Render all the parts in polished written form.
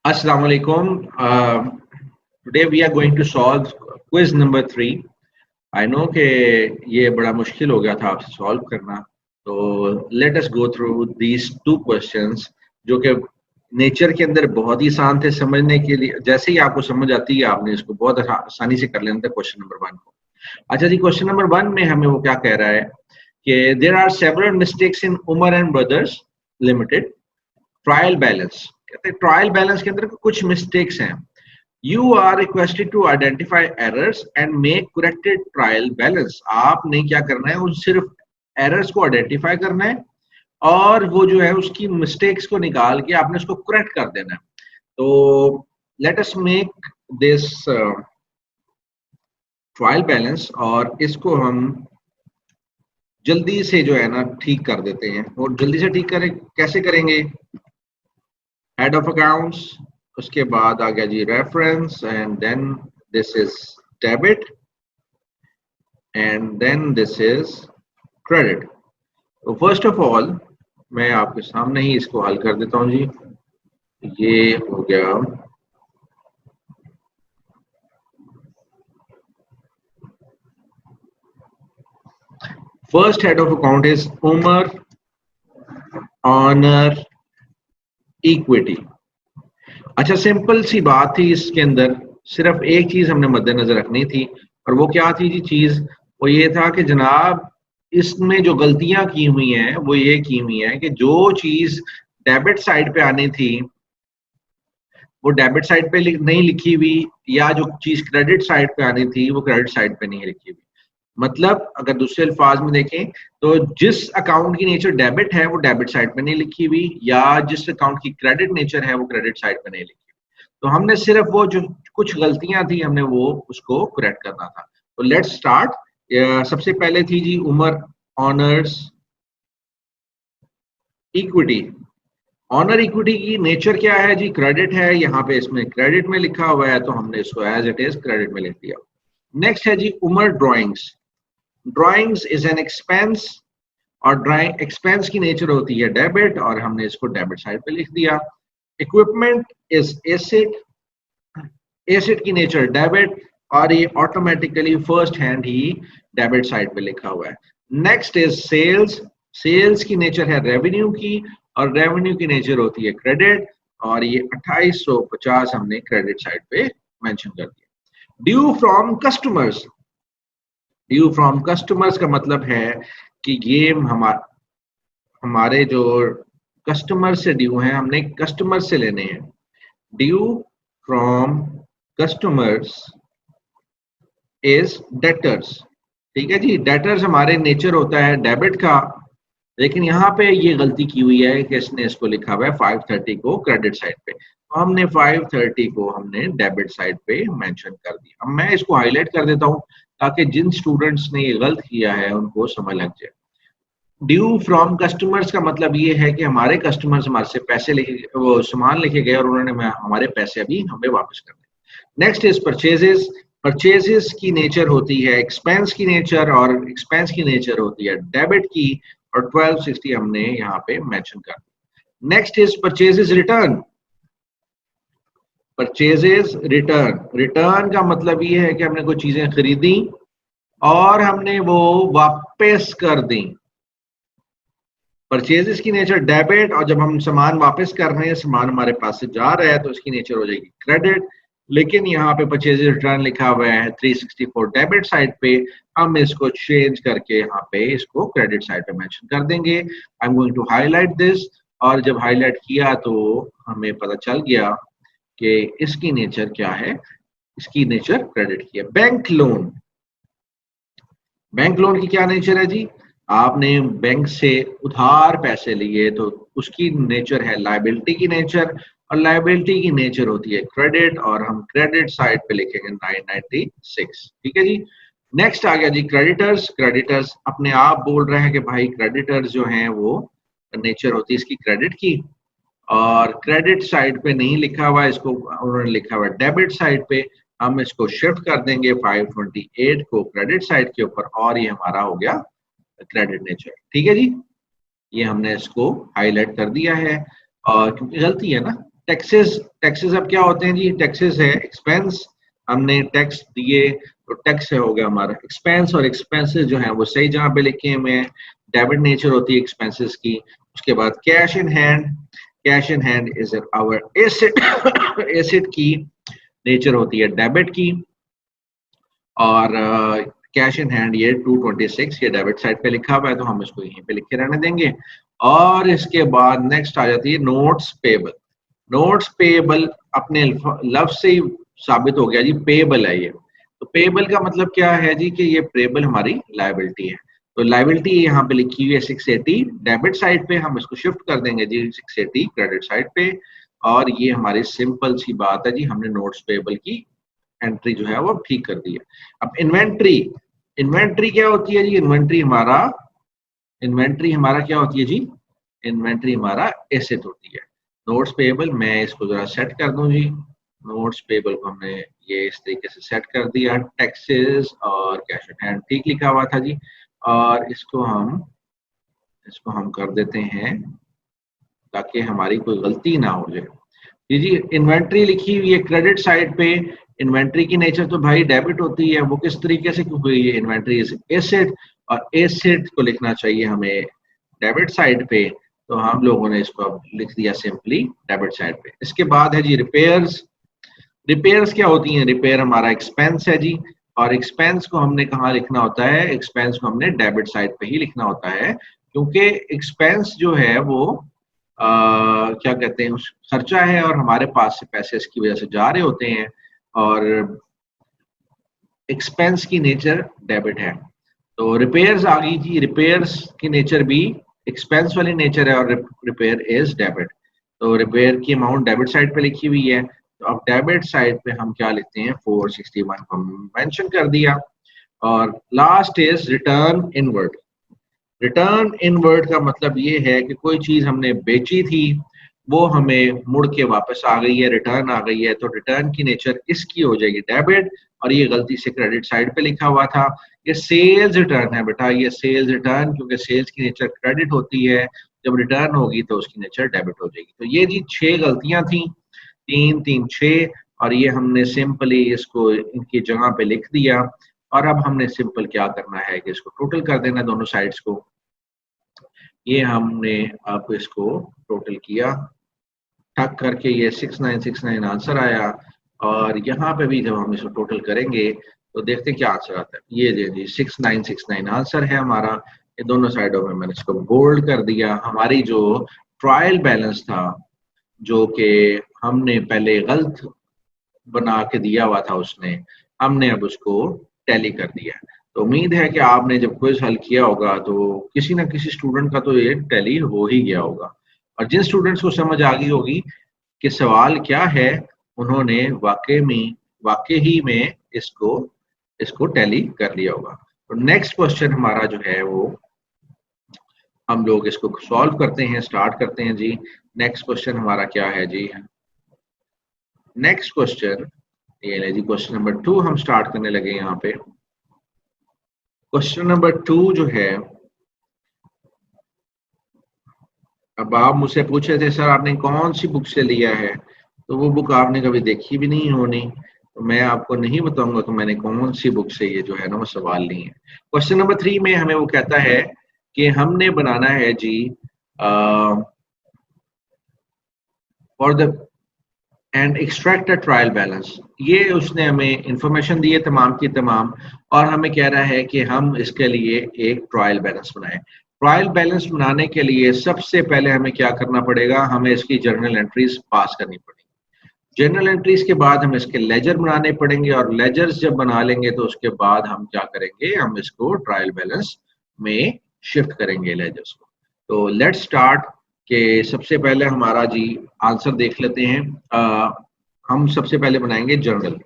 Assalamu alaikum. Today we are going to solve quiz number 3. I know कि ये बड़ा मुश्किल हो गया था आपसे सॉल्व करना, तो let us go through these two questions जो कि नेचर के अंदर बहुत ही आसान थे समझने के लिए। जैसे ही आपको समझ आती है आपने इसको बहुत आसानी से कर लेना था क्वेश्चन नंबर 1 को। अच्छा जी, क्वेश्चन नंबर 1 में हमें वो क्या कह रहा है कि there are several mistakes in Umar and Brothers Limited trial balance. कहते हैं ट्रायल बैलेंस के अंदर कुछ मिस्टेक्स हैं। You are requested to identify errors and make corrected trial balance. आपने क्या करना है, उन सिर्फ एरर्स को आइडेंटिफाई करना है और वो जो है उसकी मिस्टेक्स को निकाल के आपने उसको करेक्ट कर देना है। तो let us make this trial balance और इसको हम जल्दी से जो है ना ठीक कर देते हैं। और जल्दी से ठीक करें कैसे करेंगे? हेड ऑफ अकाउंट्स, उसके बाद आ गया जी reference, and then this is debit and then this is credit. तो फर्स्ट ऑफ ऑल मैं आपके सामने ही इसको हल कर देता हूं जी। ये हो गया first head of account is Umar owner equity. अच्छा, सिंपल सी बात थी, इसके अंदर सिर्फ एक चीज हमने मद्देनजर रखनी थी और वो क्या थी जी चीज? वो ये था कि जनाब इसमें जो गलतियां की हुई हैं वो ये की हुई हैं कि जो चीज डेबिट साइड पे आनी थी वो डेबिट साइड पे नहीं लिखी हुई, या जो चीज क्रेडिट साइड पे आनी थी वो क्रेडिट साइड पे नहीं लिखी हुई। मतलब अगर दूसरे अल्फाज में देखें तो जिस अकाउंट की नेचर डेबिट है वो डेबिट साइड पे नहीं लिखी हुई, या जिस अकाउंट की क्रेडिट नेचर है वो क्रेडिट साइड पे नहीं लिखी हुई। तो हमने सिर्फ वो जो कुछ गलतियां थी हमने वो उसको करेक्ट करना था। तो लेट्स स्टार्ट। सबसे पहले थी जी उमर ऑनर्स इक्विटी। ऑनर इक्विटी की नेचर क्या है जी? क्रेडिट है। यहाँ पे इसमें क्रेडिट में लिखा हुआ है तो हमने इसको एज इट इज क्रेडिट में लिख दिया। नेक्स्ट है जी उमर drawings. Drawings is an expense और ड्राइंग एक्सपेंस की नेचर होती है डेबिट और हमने इसको डेबिट साइड पे लिख दिया। इक्विपमेंट इज एसेट, एसेट की नेचर डेबिट और ये ऑटोमेटिकली फर्स्ट हैंड ही डेबिट साइड पे लिखा हुआ है। Next is sales. सेल्स की नेचर है रेवेन्यू की और रेवेन्यू की नेचर होती है क्रेडिट और ये 2850 हमने क्रेडिट साइड पे मेंशन कर दिया। Due from customers. Due from customers का मतलब है कि ये हमारे जो कस्टमर से ड्यू हैं हमने कस्टमर से लेने हैं। Due from customers is debtors. ठीक है जी, डेटर्स हमारे नेचर होता है डेबिट का, लेकिन यहाँ पे ये गलती की हुई है कि इसने इसको लिखा हुआ है 530 को क्रेडिट साइड पे, तो हमने 530 को हमने डेबिट साइड पे मेंशन कर दिया। अब मैं इसको हाईलाइट कर देता हूँ ताकि जिन स्टूडेंट्स ने ये गलत किया है उनको समझ लग जाए। ड्यू फ्रॉम कस्टमर्स का मतलब ये है कि हमारे कस्टमर्स हमारे से पैसे लेके वो सामान लेके गए और उन्होंने हमारे पैसे अभी हमें वापस करने। Next is purchases. परचेजेस की नेचर होती है एक्सपेंस की नेचर और एक्सपेंस की नेचर होती है डेबिट की और 1260 हमने यहाँ पे मेंशन कर दिया। Next is purchases return. Purchases return, return का मतलब ये है कि हमने कोई चीजें खरीदी और हमने वो वापस कर दी। परचेजेस की नेचर डेबिट और जब हम सामान वापस कर रहे हैं, सामान हमारे पास से जा रहा है तो उसकी नेचर हो जाएगी क्रेडिट। लेकिन यहाँ पे परचेजेस रिटर्न लिखा हुआ है 364 डेबिट साइड पे, हम इसको चेंज करके यहाँ पे इसको क्रेडिट साइड पे मेंशन कर देंगे। I am going to highlight this, और जब हाईलाइट किया तो हमें पता चल गया कि इसकी नेचर क्या है। इसकी नेचर क्रेडिट की है। Bank loan. बैंक लोन की क्या नेचर है जी? आपने बैंक से उधार पैसे लिए तो उसकी नेचर है लायबिलिटी की नेचर, और लायबिलिटी की नेचर होती है क्रेडिट और हम क्रेडिट साइड पे लिखेंगे 996। ठीक है जी। नेक्स्ट आ गया जी क्रेडिटर्स। क्रेडिटर्स अपने आप बोल रहे हैं कि भाई क्रेडिटर्स जो हैं वो नेचर होती है इसकी क्रेडिट की, और क्रेडिट साइड पे नहीं लिखा हुआ, इसको उन्होंने लिखा हुआ डेबिट साइड पे। हम इसको शिफ्ट कर देंगे 528 को क्रेडिट साइड के ऊपर और ये हमारा हो गया क्रेडिट नेचर। ठीक है जी, ये हमने इसको हाईलाइट कर दिया है और क्योंकि गलती है ना, टैक्सेस, टैक्सेस अब क्या होते हैं जी, टैक्सेस है एक्सपेंस, हमने टैक्स दिए तो टैक्स हो गया हमारा एक्सपेंस, और एक्सपेंसेस जो है वो सही जगह पे लिखे हुए हैं, डेबिट नेचर होती है एक्सपेंसेस की। उसके बाद cash in hand, cash in hand is our asset, asset की नेचर होती है डेबिट की, और कैश इन हैंड ये 226 ये डेबिट साइड पे लिखा हुआ है तो हम इसको यहीं पे लिखे रहने देंगे। और इसके बाद नेक्स्ट आ जाती है नोट्स पेबल। नोट्स पेबल अपने लफ्ज से ही साबित हो गया जी, पेबल है ये। तो पेबल का मतलब क्या है जी, कि ये पेबल हमारी लायबिलिटी है। तो लायबिलिटी यहाँ पे लिखी हुई है 680 डेबिट साइड पे, हम इसको शिफ्ट कर देंगे जी 680 क्रेडिट साइड पे। और ये हमारी सिंपल सी बात है जी, हमने नोट्स पेबल की एंट्री जो है वो ठीक कर दी है। अब इन्वेंट्री, इन्वेंट्री क्या होती है जी, इन्वेंट्री हमारा, इन्वेंट्री हमारा क्या होती है जी, इन्वेंट्री हमारा एसेट होती है। नोट्स पेबल मैं इसको जरा सेट कर दूं जी, नोट्स पेबल को हमने ये इस तरीके से सेट कर दिया, टैक्सेस और कैश इन हैंड ठीक लिखा हुआ था जी। और इसको हम कर देते हैं ताकि हमारी कोई गलती ना हो जाए। जी इन्वेंट्री लिखी हुई है क्रेडिट साइड पे, इन्वेंट्री की नेचर तो भाई डेबिट होती है, वो किस तरीके से, क्योंकि ये इन्वेंट्री इज एसेट, और एसेट को लिखना चाहिए हमें डेबिट साइड पे, तो हम लोगों ने इसको अब लिख दिया सिंपली डेबिट साइड पे। इसके बाद है जी रिपेयर्स। रिपेयर्स क्या होती हैं, रिपेयर हमारा एक्सपेंस है जी, और एक्सपेंस को हमने कहाँ लिखना होता है, एक्सपेंस को हमने डेबिट साइड पे ही लिखना होता है, क्योंकि एक्सपेंस जो है वो क्या कहते हैं, उस खर्चा है और हमारे पास से पैसे इसकी वजह से जा रहे होते हैं, और एक्सपेंस की नेचर डेबिट है। तो रिपेयर्स आ गई जी, रिपेयर्स की नेचर भी एक्सपेंस वाली नेचर है और रिपेयर इज डेबिट। तो रिपेयर की अमाउंट डेबिट साइड पे लिखी हुई है, तो अब डेबिट साइड पे हम क्या लिखते हैं, 461 हम मेंशन कर दिया। और last is return inward. Return inward का मतलब ये है कि कोई चीज हमने बेची थी, वो हमें मुड़ के वापस आ गई है, रिटर्न आ गई है, तो रिटर्न की नेचर इसकी हो जाएगी डेबिट, और ये गलती से क्रेडिट साइड पे लिखा हुआ था। ये सेल्स रिटर्न है बेटा, ये सेल्स रिटर्न, क्योंकि सेल्स की नेचर क्रेडिट होती है, जब रिटर्न होगी तो उसकी नेचर डेबिट हो जाएगी। तो ये जी 6 गलतियां थी, 3 3 6, और ये हमने सिंपली इसको इनकी जगह पे लिख दिया। और अब हमने सिंपल क्या करना है कि इसको टोटल कर देना दोनों साइड्स को। ये हमने अब इसको टोटल किया, ठक करके ये 6969 आंसर आया। और यहाँ पे भी जब हम इसको टोटल करेंगे तो देखते हैं क्या आंसर आता है। ये जी 6969 आंसर है हमारा। ये दोनों साइडों में मैंने इसको बोल्ड कर दिया। हमारी जो ट्रायल बैलेंस था, जो कि हमने पहले गलत बना के दिया हुआ था उसने, हमने अब उसको टैली कर दिया। तो उम्मीद है कि आपने जब क्विज हल किया होगा तो किसी ना किसी स्टूडेंट का तो ये टैली हो ही गया होगा, और जिन स्टूडेंट्स को समझ आ गई होगी कि सवाल क्या है, उन्होंने वाकई ही में इसको इसको टैली कर लिया होगा। तो नेक्स्ट क्वेश्चन हमारा जो है वो हम लोग इसको सॉल्व करते हैं, स्टार्ट करते हैं जी। नेक्स्ट क्वेश्चन हमारा क्या है जी, नेक्स्ट क्वेश्चन ये है जी, क्वेश्चन नंबर 2 हम स्टार्ट करने लगे यहाँ पे। क्वेश्चन नंबर 2 जो है, अब आप मुझसे पूछ रहे थे सर आपने कौन सी बुक से लिया है, तो वो बुक आपने कभी देखी भी नहीं होनी, तो मैं आपको नहीं बताऊंगा कि मैंने कौन सी बुक से ये जो है ना वो सवाल ली है। क्वेश्चन नंबर 3 में हमें वो कहता है कि हमने बनाना है जी for the end extract a trial balance. ये उसने हमें इंफॉर्मेशन दी है तमाम की तमाम, और हमें कह रहा है कि हम इसके लिए एक ट्रायल बैलेंस बनाएं। ट्रायल बैलेंस बनाने के लिए सबसे पहले हमें क्या करना पड़ेगा, हमें इसकी जर्नल एंट्रीज पास करनी पड़ेगी। जर्नल एंट्रीज के बाद हम इसके लेजर बनाने पड़ेंगे, और लेजर्स जब बना लेंगे तो उसके बाद हम क्या करेंगे, हम इसको ट्रायल बैलेंस में शिफ्ट करेंगे लेजर्स को। तो लेट्स स्टार्ट कि सबसे पहले हमारा जी आंसर देख लेते हैं। हम सबसे पहले बनाएंगे जर्नल।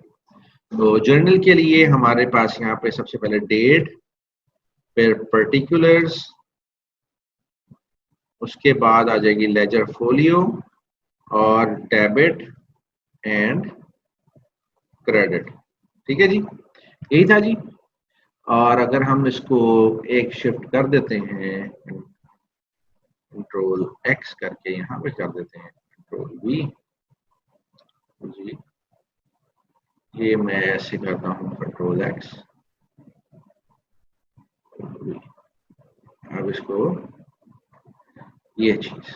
तो जर्नल के लिए हमारे पास यहाँ पे सबसे पहले डेट, फिर पर्टिकुलर्स, उसके बाद आ जाएगी लेजर फोलियो, और डेबिट एंड क्रेडिट। ठीक है जी, यही था जी। और अगर हम इसको एक शिफ्ट कर देते हैं, कंट्रोल एक्स करके यहाँ पे कर देते हैं, कंट्रोल वी, जी ये मैं ऐसे करता हूँ कंट्रोल एक्स, अब इसको ये चीज।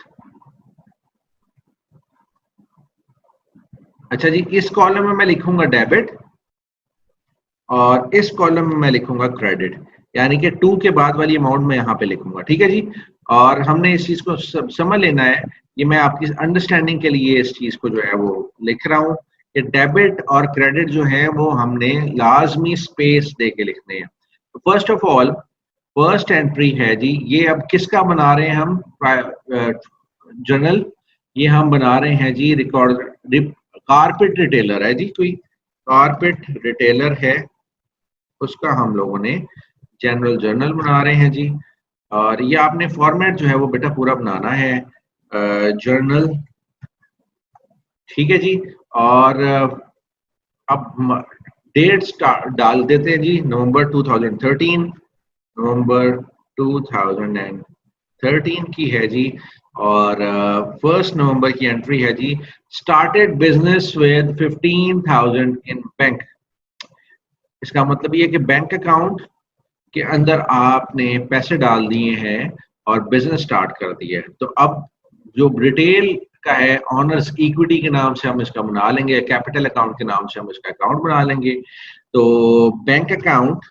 अच्छा जी, इस कॉलम में मैं लिखूंगा डेबिट और इस कॉलम में मैं लिखूंगा क्रेडिट, यानी कि 2 के बाद वाली अमाउंट मैं यहाँ पे लिखूंगा। ठीक है जी, और हमने इस चीज को समझ लेना है। ये मैं आपकी अंडरस्टैंडिंग के लिए इस चीज को जो है वो लिख रहा हूँ कि डेबिट और क्रेडिट जो है वो हमने लाजमी स्पेस दे के लिखने हैं। तो first of all first entry है जी, ये अब किसका बना रहे हैं हम, जर्नल। ये हम बना रहे हैं जी रिकॉर्ड, कारपेट रिटेलर है जी, कोई कारपेट रिटेलर है, उसका हम लोगों ने जनरल जर्नल बना रहे हैं जी। और ये आपने फॉर्मेट जो है वो बेटा पूरा बनाना है जर्नल। ठीक है जी, और अब डेट डाल देते हैं जी, नवंबर 2013, नवंबर 2013 की है जी। और फर्स्ट नवंबर की एंट्री है जी, started business with 15,000 in bank. इसका मतलब ये कि बैंक अकाउंट के अंदर आपने पैसे डाल दिए हैं और बिजनेस स्टार्ट कर दिया है। तो अब जो रिटेल का है, ऑनर्स इक्विटी के नाम से हम इसका बना लेंगे, कैपिटल अकाउंट के नाम से हम इसका अकाउंट बना लेंगे। तो bank account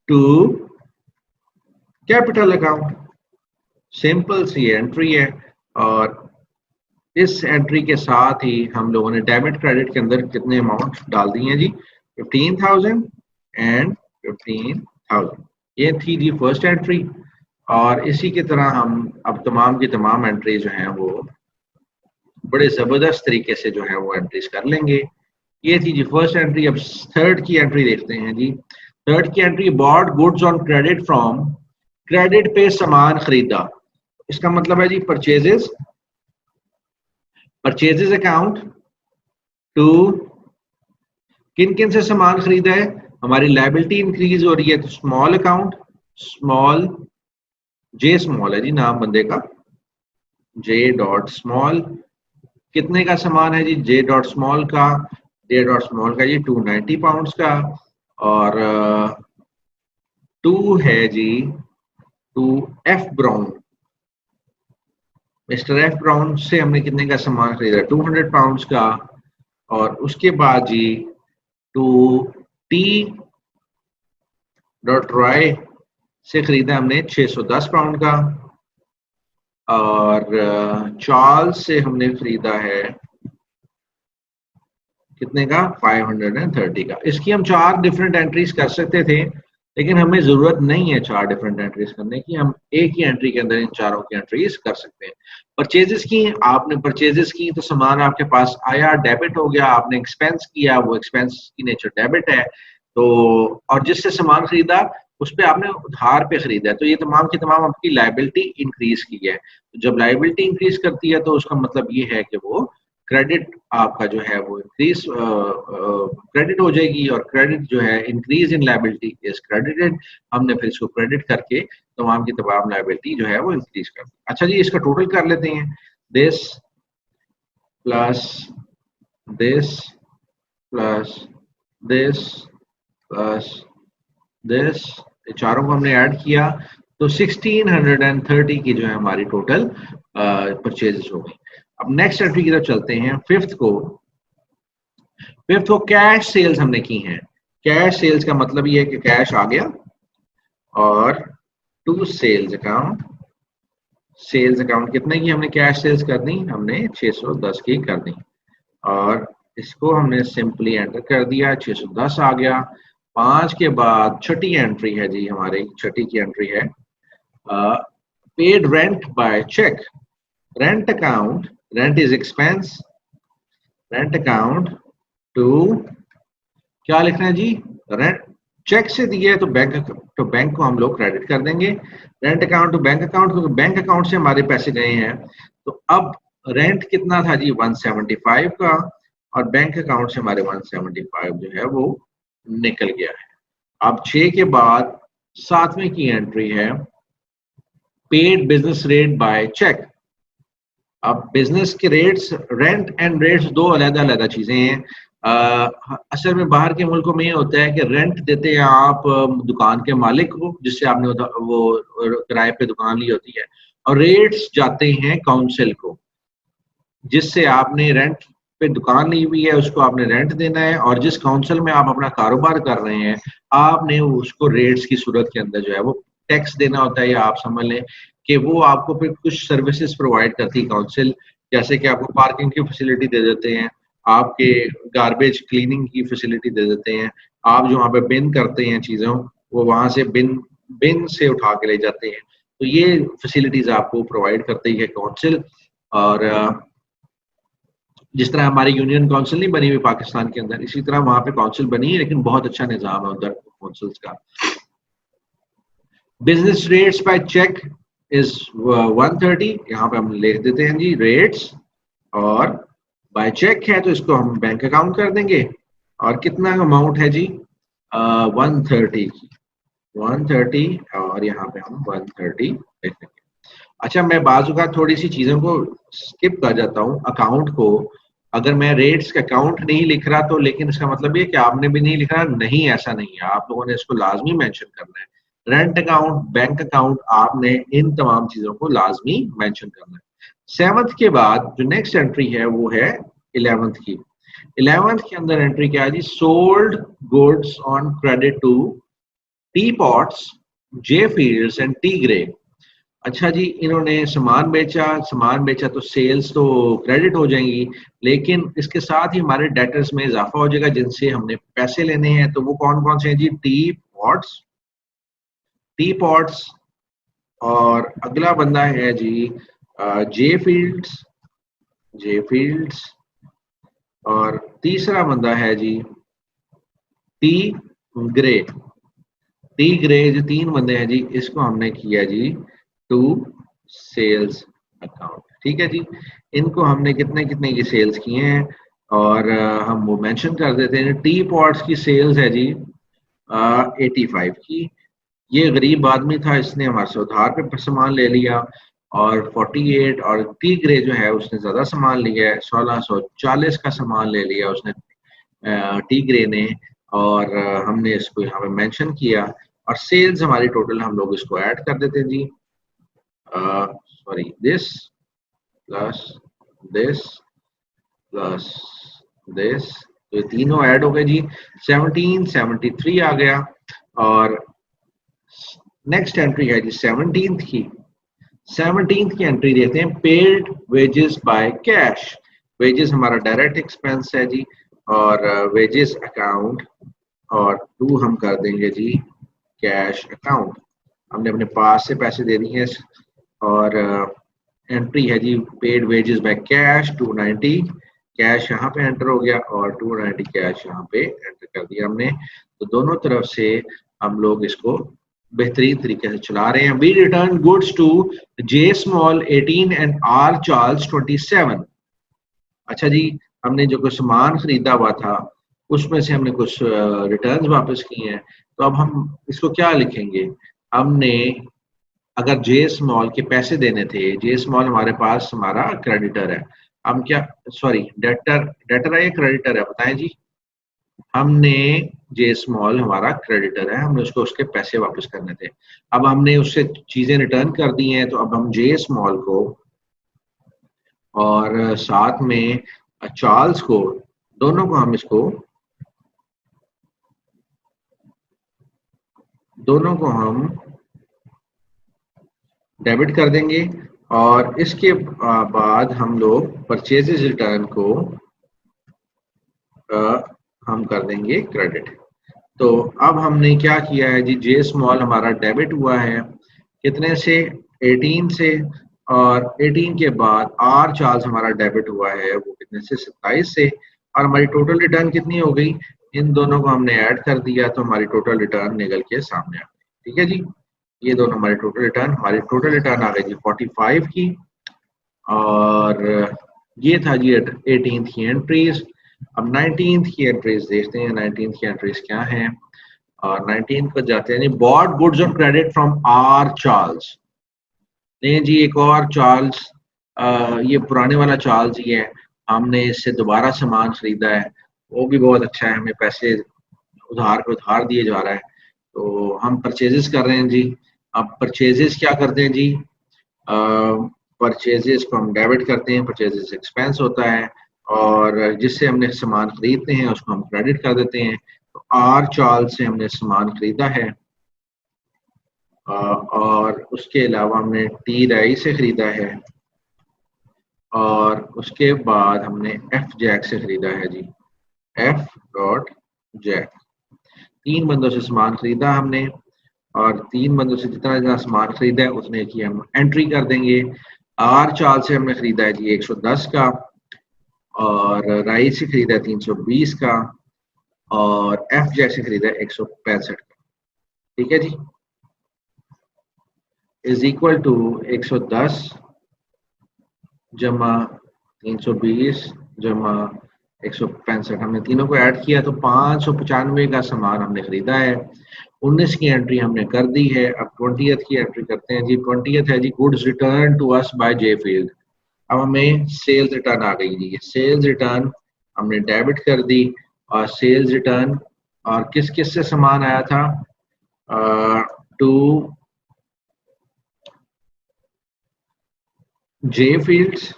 to capital account, simple सी एंट्री है। और इस एंट्री के साथ ही हम लोगों ने डेबिट क्रेडिट के अंदर कितने अमाउंट डाल दिए हैं जी, 15,000 एंड 15,000। ये थी जी फर्स्ट एंट्री। और इसी की तरह हम अब तमाम की तमाम एंट्री जो हैं वो बड़े जबरदस्त तरीके से जो है वो एंट्रीज कर लेंगे। ये थी जी फर्स्ट एंट्री। अब थर्ड की एंट्री देखते हैं जी। थर्ड की entry, bot goods on credit from, credit पे सामान खरीदा। इसका मतलब है जी परचेजेस, परचेजेस अकाउंट टू, किन किन से सामान खरीदा है, हमारी लाइबिलिटी इंक्रीज हो रही है तो स्मॉल अकाउंट, स्मॉल, जे स्मॉल है जी नाम बंदे का, जे डॉट स्मॉल। कितने का सामान है जी, जे डॉट स्मॉल का, जे डॉट स्मॉल का जी 290 पाउंड्स का। और टू है जी, to F Brown, mister F Brown से हमने कितने का सामान खरीदा, 200 पाउंड्स का। और उसके बाद जी टू टी डॉट रॉय से खरीदा हमने 610 पाउंड का। और चार्ल्स से हमने खरीदा है कितने का, 530 का। इसकी हम 4 डिफरेंट एंट्रीज कर सकते थे, लेकिन हमें जरूरत नहीं है 4 डिफरेंट एंट्रीज करने की, हम एक ही एंट्री के अंदर इन चारों की एंट्रीज कर सकते हैं। परचेजेस की, आपने परचेजेस की तो सामान आपके पास आया, डेबिट हो गया, आपने एक्सपेंस किया, वो एक्सपेंस की नेचर डेबिट है। तो और जिससे सामान खरीदा उस पर आपने उधार पे खरीदा है, तो ये तमाम की तमाम आपकी लाइबिलिटी इंक्रीज की है। तो जब लाइबिलिटी इंक्रीज करती है तो उसका मतलब ये है कि वो क्रेडिट आपका जो है वो इंक्रीज क्रेडिट हो जाएगी। और क्रेडिट जो है, increase in liability is credited, हमने फिर इसको क्रेडिट करके तमाम की तमाम लायबिलिटी जो है वो इंक्रीज कर दी। अच्छा जी, इसका टोटल कर लेते हैं, this plus this plus this plus this, चारों को हमने ऐड किया तो 1630 की जो है हमारी टोटल परचेजेस हो गई। अब नेक्स्ट एंट्री की तरफ चलते हैं। फिफ्थ को कैश सेल्स हमने की हैं। कैश सेल्स का मतलब ये है कि कैश आ गया और to sales account, sales account कितने की हमने कैश सेल्स कर दी, हमने 610 की कर दी। और इसको हमने सिंपली एंटर कर दिया, 610 आ गया। 5 के बाद छठी एंट्री है जी, हमारी छठी की एंट्री है paid rent by cheque, rent account, rent is expense, rent account to, क्या लिखना है जी, रेंट, चेक से दिया है तो बैंक को हम लोग क्रेडिट कर देंगे। Rent account to bank account, क्योंकि बैंक अकाउंट से हमारे पैसे गए हैं। तो अब रेंट कितना था जी, 175 का, और बैंक अकाउंट से हमारे 175 जो है वो निकल गया है। अब 6 के बाद 7वें की एंट्री है paid business rate by cheque, अब बिजनेस के रेट्स, रेंट एंड रेट्स दो अलग-अलग चीजें हैं। असल में बाहर के मुल्कों में ये होता है कि रेंट देते हैं आप दुकान के मालिक को, जिससे आपने वो किराए पे दुकान ली होती है, और रेट्स जाते हैं काउंसिल को, जिससे आपने रेंट पे दुकान ली हुई है, उसको आपने रेंट देना है, और जिस काउंसिल में आप अपना कारोबार कर रहे हैं आपने उसको रेट्स की सूरत के अंदर जो है वो टैक्स देना होता है, या आप समझ लें कि वो आपको फिर कुछ सर्विसेज प्रोवाइड करती है काउंसिल, जैसे कि आपको पार्किंग की फैसिलिटी दे देते हैं, आपके गार्बेज क्लीनिंग की फैसिलिटी दे देते हैं, आप जो वहाँ पे बिन करते हैं चीज़ों, वो वहाँ से बिन बिन से उठा के ले जाते हैं। तो ये फैसिलिटीज आपको प्रोवाइड करती है काउंसिल। और जिस तरह हमारी यूनियन काउंसिल नहीं बनी हुई पाकिस्तान के अंदर, इसी तरह वहाँ पे काउंसिल बनी है, लेकिन बहुत अच्छा निज़ाम है उधर काउंसिल्स का। Business rates by cheque is 130, यहाँ पे हम लिख देते हैं जी रेट्स, और बाय चेक है तो इसको हम बैंक अकाउंट कर देंगे, और कितना अमाउंट है जी 130 की, 130, और यहाँ पे हम 130 लिख देंगे। अच्छा, मैं बाजू का थोड़ी सी चीजों को स्किप कर जाता हूँ। अकाउंट को अगर मैं रेट्स का अकाउंट नहीं लिख रहा तो, लेकिन इसका मतलब ये कि आपने भी नहीं लिखना, नहीं ऐसा नहीं है, आप लोगों ने इसको लाजमी मेंशन करना है। रेंट अकाउंट, बैंक अकाउंट, आपने इन तमाम चीजों को लाजमी मेंशन करना है। 7th के बाद जो नेक्स्ट एंट्री है वो है 11th की। 11th के अंदर एंट्री क्या है जी, sold goods on credit to T Potts, J Fields and T Grey. अच्छा जी, इन्होंने सामान बेचा तो सेल्स तो क्रेडिट हो जाएंगी, लेकिन इसके साथ ही हमारे डेटर्स में इजाफा हो जाएगा जिनसे हमने पैसे लेने हैं। तो वो कौन कौन से हैं जी, टी पॉट्स, और अगला बंदा है जी जे फील्ड्स, और तीसरा बंदा है जी टी ग्रे। जो 3 बंदे हैं जी, इसको हमने किया जी टू सेल्स अकाउंट। ठीक है जी, इनको हमने कितने कितने की सेल्स किए हैं, और हम वो मेंशन कर देते हैं। टी पॉट्स की सेल्स है जी 85 की। ये गरीब आदमी था, इसने हमारे से उधार पे सामान ले लिया, और 48, और टी ग्रे जो है उसने ज्यादा सामान लिया है, 1640 का सामान ले लिया उसने टी ग्रे ने, और हमने इसको यहाँ पे मेंशन किया, और सेल्स हमारी टोटल हम लोग इसको ऐड कर देते हैं जी, sorry this plus this plus this, तो ये तीनों ऐड हो गए जी, 1773 आ गया। और नेक्स्ट एंट्री है जी 17th की। 17th की एंट्री देते हैं paid wages by cash. Wages हमारा डायरेक्ट एक्सपेंस है जी, और वेजेस अकाउंट, और 2 हम कर देंगे जी कैश अकाउंट। हमने अपने पास से पैसे दे दिए हैं, और एंट्री है जी paid wages by cash 290, cash यहाँ पे एंटर हो गया, और 290 कैश यहाँ पे एंटर कर दिया हमने। तो दोनों तरफ से हम लोग इसको बेहतरीन तरीके से चला रहे हैं। We return goods to J Small 18 and R Charles 27। अच्छा जी, हमने जो कुछ सामान खरीदा हुआ था उसमें से हमने कुछ रिटर्न्स वापस किए हैं, तो अब हम इसको क्या लिखेंगे, हमने अगर जे स्मॉल के पैसे देने थे, जे स्मॉल हमारे पास हमारा क्रेडिटर है, हम क्या, सॉरी डेटर है या क्रेडिटर है, बताएं जी। हमने जे स्मॉल हमारा क्रेडिटर है, हमने उसको उसके पैसे वापस करने थे, अब हमने उससे चीजें रिटर्न कर दी हैं, तो अब हम जे स्मॉल को और साथ में चार्ल्स को, दोनों को हम इसको, दोनों को हम डेबिट कर देंगे, और इसके बाद हम लोग परचेजेस रिटर्न को हम कर देंगे क्रेडिट। तो अब हमने क्या किया है जी, जे स्मॉल हमारा डेबिट हुआ है कितने से, 18 से, और 18 के बाद आर चार्ल्स हमारा डेबिट हुआ है वो कितने से, 27 से, और हमारी टोटल रिटर्न कितनी हो गई, इन दोनों को हमने ऐड कर दिया तो हमारी टोटल रिटर्न निकल के सामने आ गई। ठीक है जी, ये दोनों हमारी टोटल रिटर्न आ गई जी 45 की। और ये था जी 18th की एंट्रीज। अब 19th की एंट्रीज देखते हैं, 19th की एंट्रीज क्या हैं, और 19th पर जाते हैं जी, bought goods on credit from R Charles. नहीं जी, एक और चार्ल्स ये पुराने वाला चार्ल्स ही है, हमने इससे दोबारा सामान खरीदा है, वो भी बहुत अच्छा है, हमें पैसे उधार पे उधार दिए जा रहा है, तो हम परचेजेस कर रहे हैं जी। अब परचेजेस क्या करते हैं जी, परचेजेस को हम डेबिट करते हैं, परचेजेस एक्सपेंस होता है, और जिससे हमने सामान खरीदते हैं उसको हम क्रेडिट कर देते हैं। तो आर चार्ल्स से हमने सामान खरीदा है, और उसके अलावा हमने टी राई से खरीदा है, और उसके बाद हमने एफ जैक से खरीदा है जी, एफ डॉट जैक। 3 बंदों से सामान खरीदा हमने, और 3 बंदों से जितना जितना सामान खरीदा है उतने की हम एंट्री कर देंगे। आर चार्ल से हमने खरीदा है जी 110 का, और राई से खरीदा है 320 का, और एफ जैक से खरीदा है 165 का। ठीक है जी, इज इक्वल टू 110 जमा 320 जमा 165, हमने तीनों को ऐड किया तो 595 का सामान हमने खरीदा है। 19 की एंट्री हमने कर दी है। अब 20th की एंट्री करते हैं जी। 20th है जी, goods return to us by J Field. अब हमें सेल्स रिटर्न आ गई जी, सेल्स रिटर्न हमने डेबिट कर दी, और सेल्स रिटर्न और किस किस से सामान आया था, to J Fields.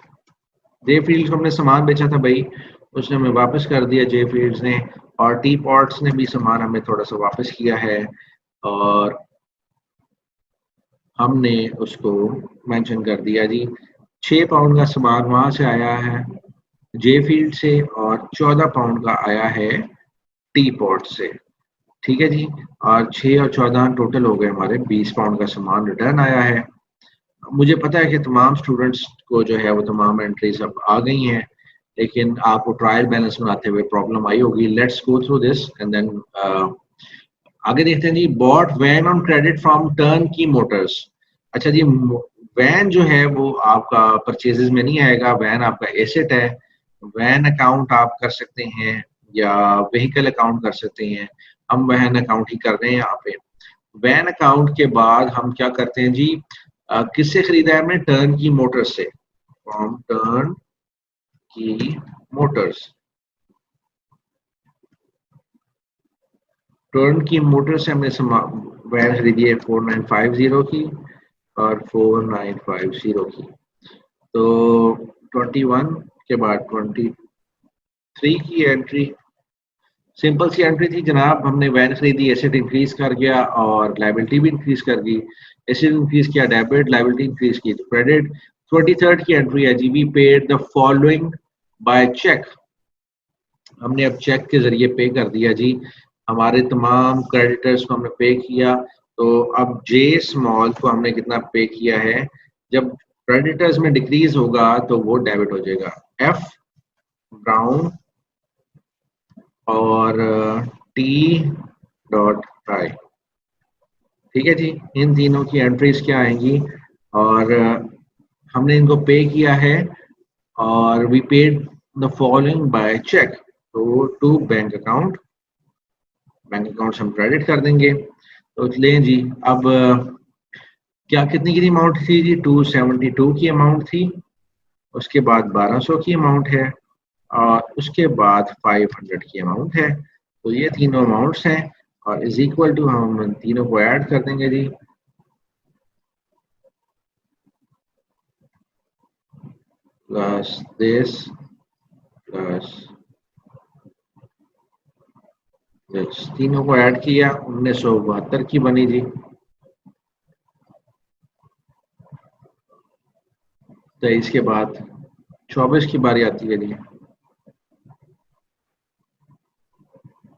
J Fields को हमने सामान बेचा था भाई, उसने हमें वापस कर दिया जे फील्ड्स ने, और टी पॉट्स ने भी सामान हमें थोड़ा सा वापस किया है, और हमने उसको मेंशन कर दिया जी। 6 पाउंड का सामान वहां से आया है जे फील्ड से, और 14 पाउंड का आया है टी पॉट से। ठीक है जी, और 6 और 14 टोटल हो गए हमारे 20 पाउंड का सामान रिटर्न आया है। मुझे पता है कि तमाम स्टूडेंट्स को जो है वो तमाम एंट्रीज अब आ गई हैं, लेकिन आपको ट्रायल बैलेंस बनाते हुए प्रॉब्लम आई होगी। Let's go through this and then आगे देखते हैं जी। Bought van on credit from turnkey motors. अच्छा जी, वैन जो है वो आपका परचेजेस में नहीं आएगा, वैन आपका एसेट है। वैन अकाउंट आप कर सकते हैं या व्हीकल अकाउंट कर सकते हैं, हम वैन अकाउंट ही कर रहे हैं यहाँ पे। वैन अकाउंट के बाद हम क्या करते हैं जी, किससे खरीदा है हमने, टर्न की मोटर्स से, from turnkey Motors. Turn की मोटर से हमने वैन खरीदी है 4950 की और 4950 की। तो 21 के बाद 23 की एंट्री सिंपल सी एंट्री थी जनाब, हमने वैन खरीदी, एसेट इंक्रीज कर गया और लाइबिलिटी भी इंक्रीज कर गई। एसेट इंक्रीज किया डेबिट, लाइबिलिटी इंक्रीज की तो क्रेडिट। 23rd की एंट्री है जी, we paid the following by cheque. हमने अब चेक के जरिए पे कर दिया जी, हमारे तमाम क्रेडिटर्स को हमने पे किया। तो अब जे स्मॉल को हमने कितना पे किया है, जब क्रेडिटर्स में डिक्रीज होगा तो वो डेबिट हो जाएगा। एफ ब्राउन और टी डॉट आई। ठीक है जी, इन तीनों की एंट्रीज क्या आएंगी, और हमने इनको पे किया है, और we paid the following by cheque, तो to bank account, bank account हम क्रेडिट कर देंगे। तो लें जी, अब क्या कितनी की अमाउंट थी जी, 272 की अमाउंट थी, उसके बाद 1200 की अमाउंट है, और उसके बाद 500 की अमाउंट है। तो ये तीनों अमाउंट्स हैं, और इज इक्वल टू हम तीनों को ऐड कर देंगे जी, प्लस दिस प्लस दिस, तीनों को ऐड किया 1972 की बनी जी। 23 के बाद 24 की बारी आती है जी।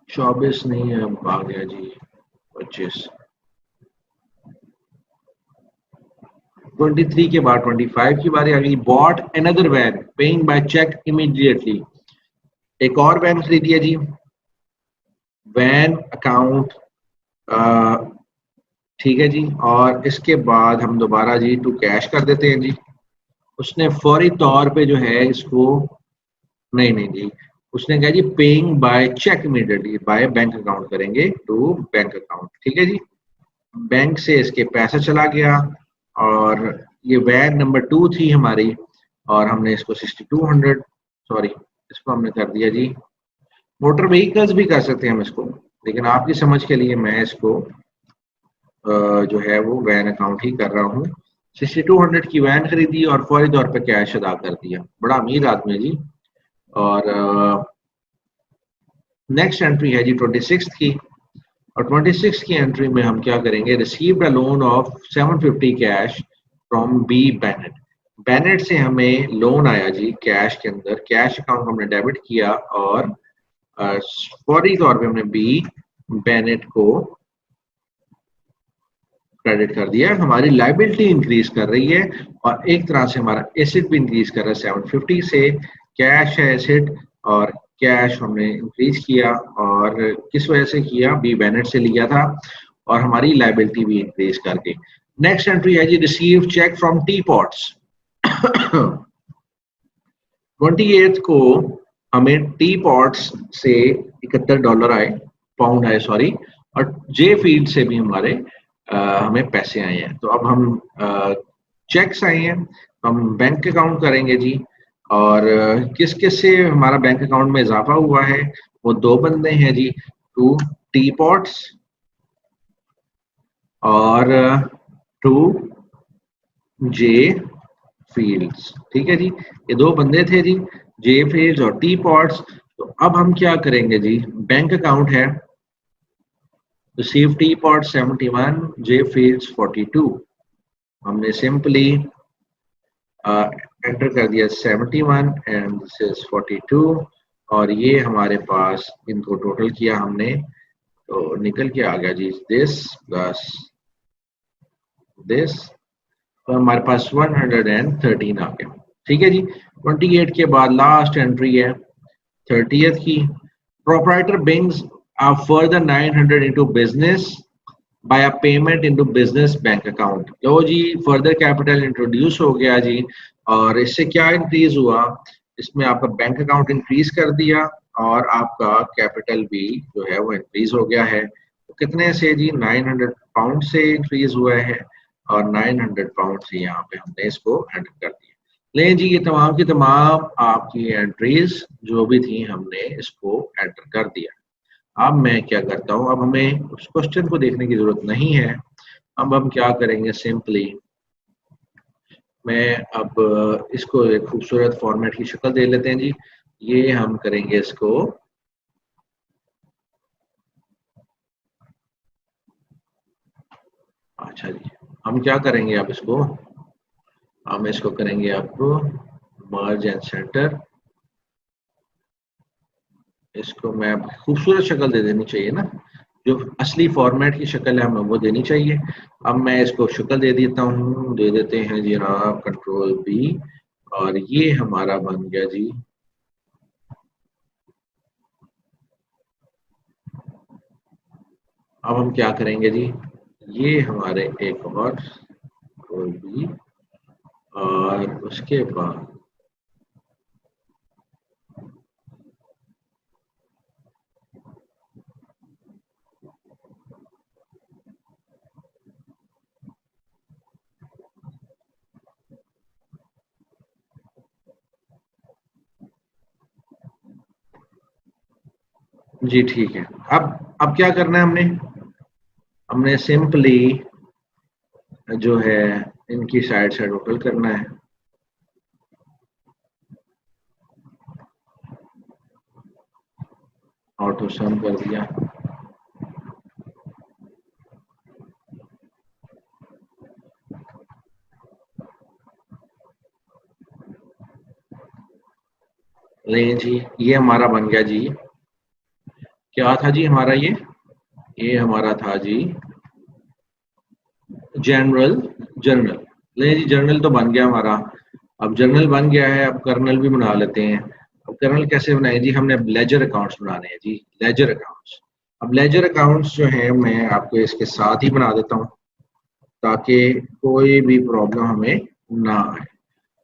24 नहीं है, अब आ गया जी 25। 23 के बाद 25 की बारी आ गई। Bought another van paying by cheque immediately. एक और वैन खरीदी है जी, वैन अकाउंट, ठीक है जी, और इसके बाद हम दोबारा जी टू कैश कर देते हैं जी। उसने फौरी तौर पे जो है इसको, नहीं नहीं जी, उसने कहा जी paying by cheque immediately, by bank account करेंगे टू बैंक अकाउंट। ठीक है जी, बैंक से इसके पैसा चला गया, और ये वैन नंबर 2 थी हमारी, और हमने इसको 6200, सॉरी इसको हमने कर दिया जी, मोटर व्हीकल्स भी कर सकते हैं हम इसको, लेकिन आपकी समझ के लिए मैं इसको जो है वो वैन अकाउंट ही कर रहा हूँ। 6200 की वैन खरीदी और फौरी तौर पर कैश अदा कर दिया, बड़ा अमीर आदमी है जी। और नेक्स्ट एंट्री है जी 26 की, और 26 की एंट्री में हम क्या करेंगे, received a loan of 750 cash from B Bennett. Bennett से हमें लोन आया जी कैश के अंदर, कैश अकाउंट हमने डेबिट किया और फौरी तौर पे हमने बी बेनेट को क्रेडिट कर दिया। हमारी लाइबिलिटी इंक्रीज कर रही है और एक तरह से हमारा एसेट भी इंक्रीज कर रहा है। 750 से कैश है एसेट, और कैश हमने इंक्रीज किया, और किस वजह से किया, बी बेनेट से लिया था, और हमारी लाइबिलिटी भी इंक्रीज करके। नेक्स्ट एंट्री है जी receive cheque from T Potts. 28 को हमें टी पॉट्स से $71 आए, पाउंड आए सॉरी, और जे फील्ड से भी हमारे हमें पैसे आए हैं। तो अब हम चेक्स आए हैं, हम बैंक अकाउंट करेंगे जी, और किस किस से हमारा बैंक अकाउंट में इजाफा हुआ है, वो दो बंदे हैं जी, टू टी पॉट्स और टू जे फील्ड्स। ठीक है जी, ये दो बंदे थे जी, जे फील्ड्स और टी पॉट्स। तो अब हम क्या करेंगे जी, बैंक अकाउंट है, रिसीव टी पॉट 71, जे फील्ड्स 42, हमने सिंपली एंटर कर दिया 71 एंड दिस इज 42, और ये हमारे पास इनको टोटल किया हमने तो निकल के आ गया जी दिस प्लस दिस, तो हमारे पास 113 आ गया। ठीक है जी, 28 के बाद लास्ट एंट्री है 30th की, proprietor brings a further 900 into business by a payment into business bank account. लो जी, फर्दर कैपिटल इंट्रोड्यूस हो गया जी, और इससे क्या इंक्रीज हुआ, इसमें आपका बैंक अकाउंट इंक्रीज कर दिया और आपका कैपिटल भी जो है वो इंक्रीज हो गया है। तो कितने से जी, 900 पाउंड से इंक्रीज हुआ है, और 900 पाउंड से यहाँ पे हमने इसको एंटर कर दिया। लेकिन जी ये तमाम की तमाम आपकी एंट्रीज जो भी थी हमने इसको एंटर कर दिया। अब मैं क्या करता हूँ, अब हमें उस क्वेश्चन को देखने की जरूरत नहीं है। अब हम क्या करेंगे, सिंपली मैं अब इसको एक खूबसूरत फॉर्मेट की शक्ल दे लेते हैं जी। ये हम करेंगे इसको, अच्छा जी, हम क्या करेंगे अब इसको, हम इसको करेंगे अब मर्ज एंड सेंटर। इसको मैं खूबसूरत शक्ल दे देनी चाहिए ना, जो असली फॉर्मेट की शक्ल है हमें वो देनी चाहिए। अब मैं इसको शक्ल दे देता हूँ, दे देते हैं जी जनाब, कंट्रोल बी, और ये हमारा बन गया जी अब हम क्या करेंगे जी, ये हमारे एक और कंट्रोल बी, और उसके बाद जी ठीक है। अब क्या करना है हमने, हमने सिंपली जो है इनकी साइड से टोटल करना है। ऑटो सम कर दिया, लेकिन जी ये हमारा बन गया जी, क्या था जी हमारा, ये हमारा था जी जनरल, जर्नल। ले जी जर्नल तो बन गया हमारा। अब जर्नल बन गया है, अब कर्नल भी बना लेते हैं। अब कर्नल कैसे बनाए जी, हमने लेजर अकाउंट्स बनाने हैं जी, लेजर अकाउंट्स। अब लेजर अकाउंट्स जो है मैं आपको इसके साथ ही बना देता हूँ ताकि कोई भी प्रॉब्लम हमें ना आए।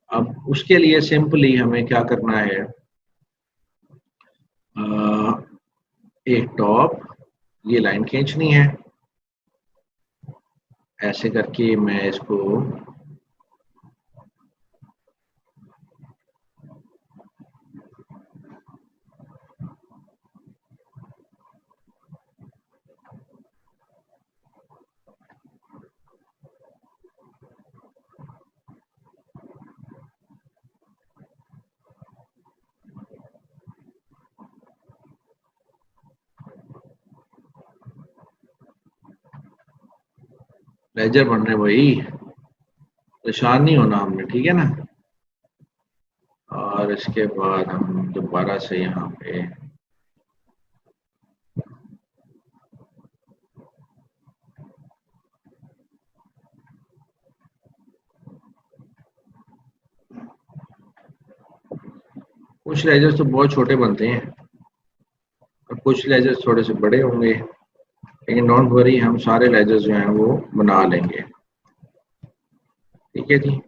अब उसके लिए सिंपली हमें क्या करना है, एक टॉप ये लाइन खींचनी है, ऐसे करके मैं इसको लेजर बन रहे भाई, परेशान नहीं होना हमने, ठीक है ना। और इसके बाद हम दोबारा से यहाँ पे कुछ लेजर्स तो बहुत छोटे बनते हैं और कुछ लेजर्स थोड़े से बड़े होंगे, लेकिन डोंट वरी, हम सारे लेजर्स जो हैं वो बना लेंगे, ठीक है जी।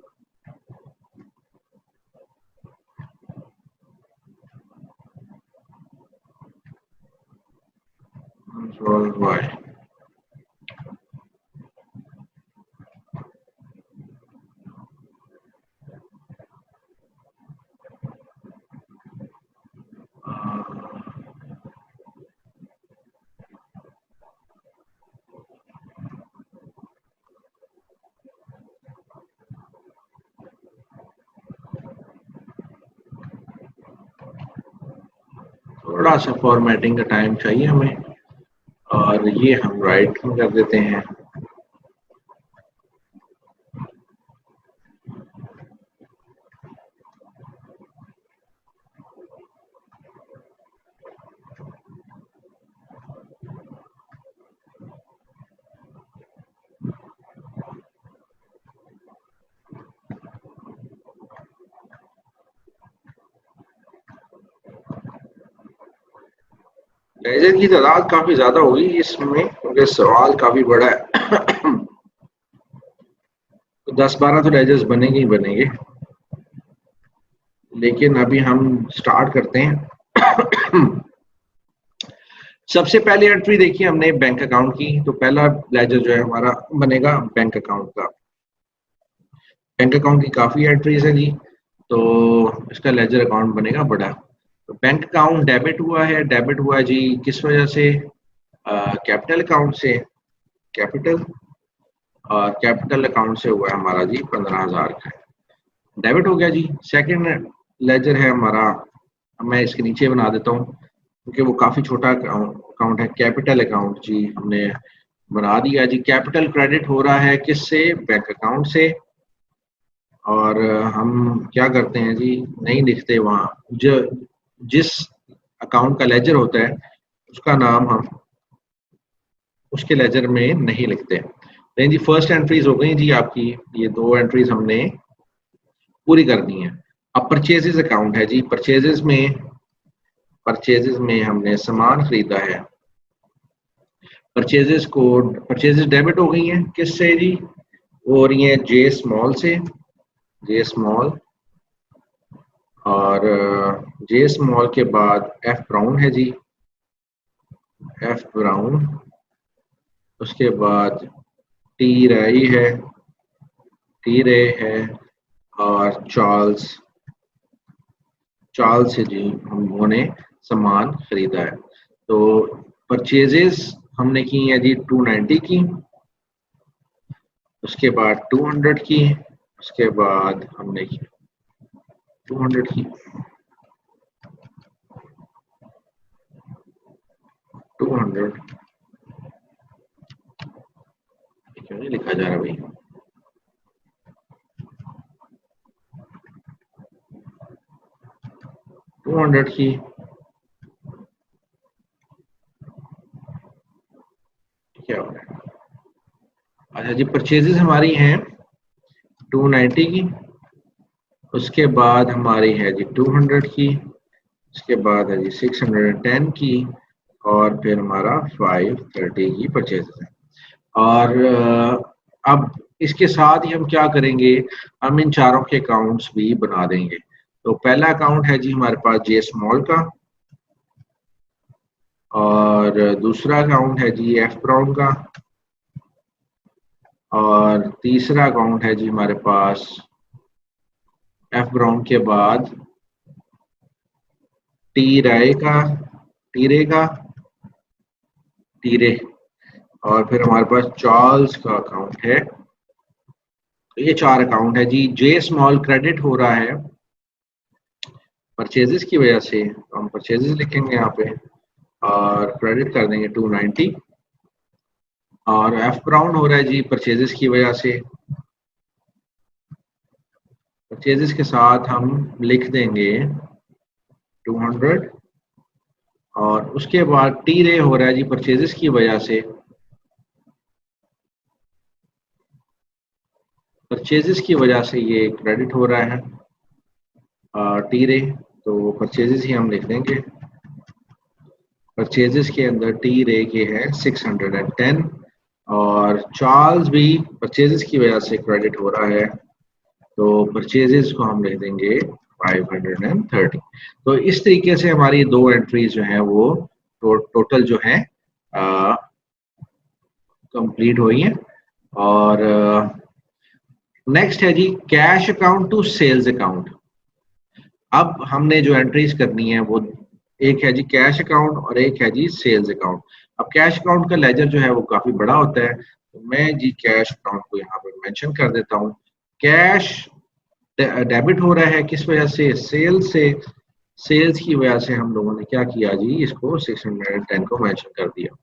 वाई थोड़ा सा फॉर्मेटिंग का टाइम चाहिए हमें, और ये हम राइट में कर देते हैं। लेजर की तादाद काफी ज्यादा होगी इसमें, क्योंकि सवाल काफी बड़ा है। तो 10-12 तो लेजर्स बनेंगे ही बनेंगे, लेकिन अभी हम स्टार्ट करते हैं। सबसे पहली एंट्री देखिए हमने बैंक अकाउंट की, तो पहला लेजर जो है हमारा बनेगा बैंक अकाउंट का। बैंक अकाउंट की काफी एंट्रीज है जी, तो इसका लेजर अकाउंट बनेगा बड़ा। तो बैंक अकाउंट डेबिट हुआ है, डेबिट हुआ है जी किस वजह से, कैपिटल अकाउंट से, कैपिटल, और कैपिटल अकाउंट से हुआ है हमारा जी 15,000 का, डेबिट हो गया जी। सेकंड लेजर है हमारा, मैं इसके नीचे बना देता हूँ क्योंकि वो काफी छोटा अकाउंट है, कैपिटल अकाउंट जी हमने बना दिया जी। कैपिटल क्रेडिट हो रहा है किससे, बैंक अकाउंट से, और हम क्या करते हैं जी, नहीं लिखते वहाँ, जो जिस अकाउंट का लेजर होता है उसका नाम हम उसके लेजर में नहीं लिखते। लेकिन जी फर्स्ट एंट्रीज हो गई जी आपकी, ये दो एंट्रीज हमने पूरी करनी है। अब परचेजेस अकाउंट है जी, परचेजेस में हमने सामान खरीदा है, परचेजेस डेबिट हो गई हैं किससे जी, वो हो रही है जे स्मॉल से, जे स्मॉल, और जे स्मॉल के बाद एफ ब्राउन है जी, एफ ब्राउन, उसके बाद टी रई है, टी रे है, और चार्ल्स, चार्ल्स से जी हम लोगों ने सामान खरीदा है। तो परचेजेस हमने की है जी 290 की, उसके बाद 200 की, उसके बाद हमने की 200 की, 200, क्यों नहीं लिखा जा रहा भाई, 200 की, क्या हो रहा है, अच्छा जी परचेजेस हमारी हैं 290 की, उसके बाद हमारी है जी 200 की, उसके बाद है जी 610 की, और फिर हमारा 530 की परचेज है। और अब इसके साथ ही हम क्या करेंगे, हम इन चारों के अकाउंट्स भी बना देंगे। तो पहला अकाउंट है जी हमारे पास जे स्मॉल का, और दूसरा अकाउंट है जी एफ ब्राउन का, और तीसरा अकाउंट है जी हमारे पास एफ ब्राउन के बाद टी राय का, टीरे का, टीरे, और फिर हमारे पास चार्ल्स का अकाउंट है। तो ये चार अकाउंट है जी। जे स्मॉल क्रेडिट हो रहा है परचेजेस की वजह से, तो हम परचेजेस लिखेंगे यहाँ पे और क्रेडिट कर देंगे 290। और एफ ब्राउन हो रहा है जी परचेजेस की वजह से। परचेजेस के साथ हम लिख देंगे 200 और उसके बाद टी रे हो रहा है जी परचेजेस की वजह से। परचेजेस की वजह से ये क्रेडिट हो रहा है टी रे, तो परचेजेस ही हम लिख देंगे। परचेजेस के अंदर टी रे के है 610 और चार्ल्स भी परचेजेस की वजह से क्रेडिट हो रहा है, तो परचेजेस को हम लिख देंगे 530। तो इस तरीके से हमारी दो एंट्रीज जो है वो टोटल जो है कंप्लीट हुई है। और नेक्स्ट है जी cash account to sales account. अब हमने जो एंट्रीज करनी है वो एक है जी कैश अकाउंट और एक है जी सेल्स अकाउंट। अब कैश अकाउंट का लेजर जो है वो काफी बड़ा होता है, तो मैं जी कैश अकाउंट को यहाँ पर मेंशन कर देता हूँ। कैश डेबिट हो रहा है किस वजह से, सेल्स से। सेल्स की वजह से हम लोगों ने क्या किया जी, इसको 610 को मेंशन कर दिया।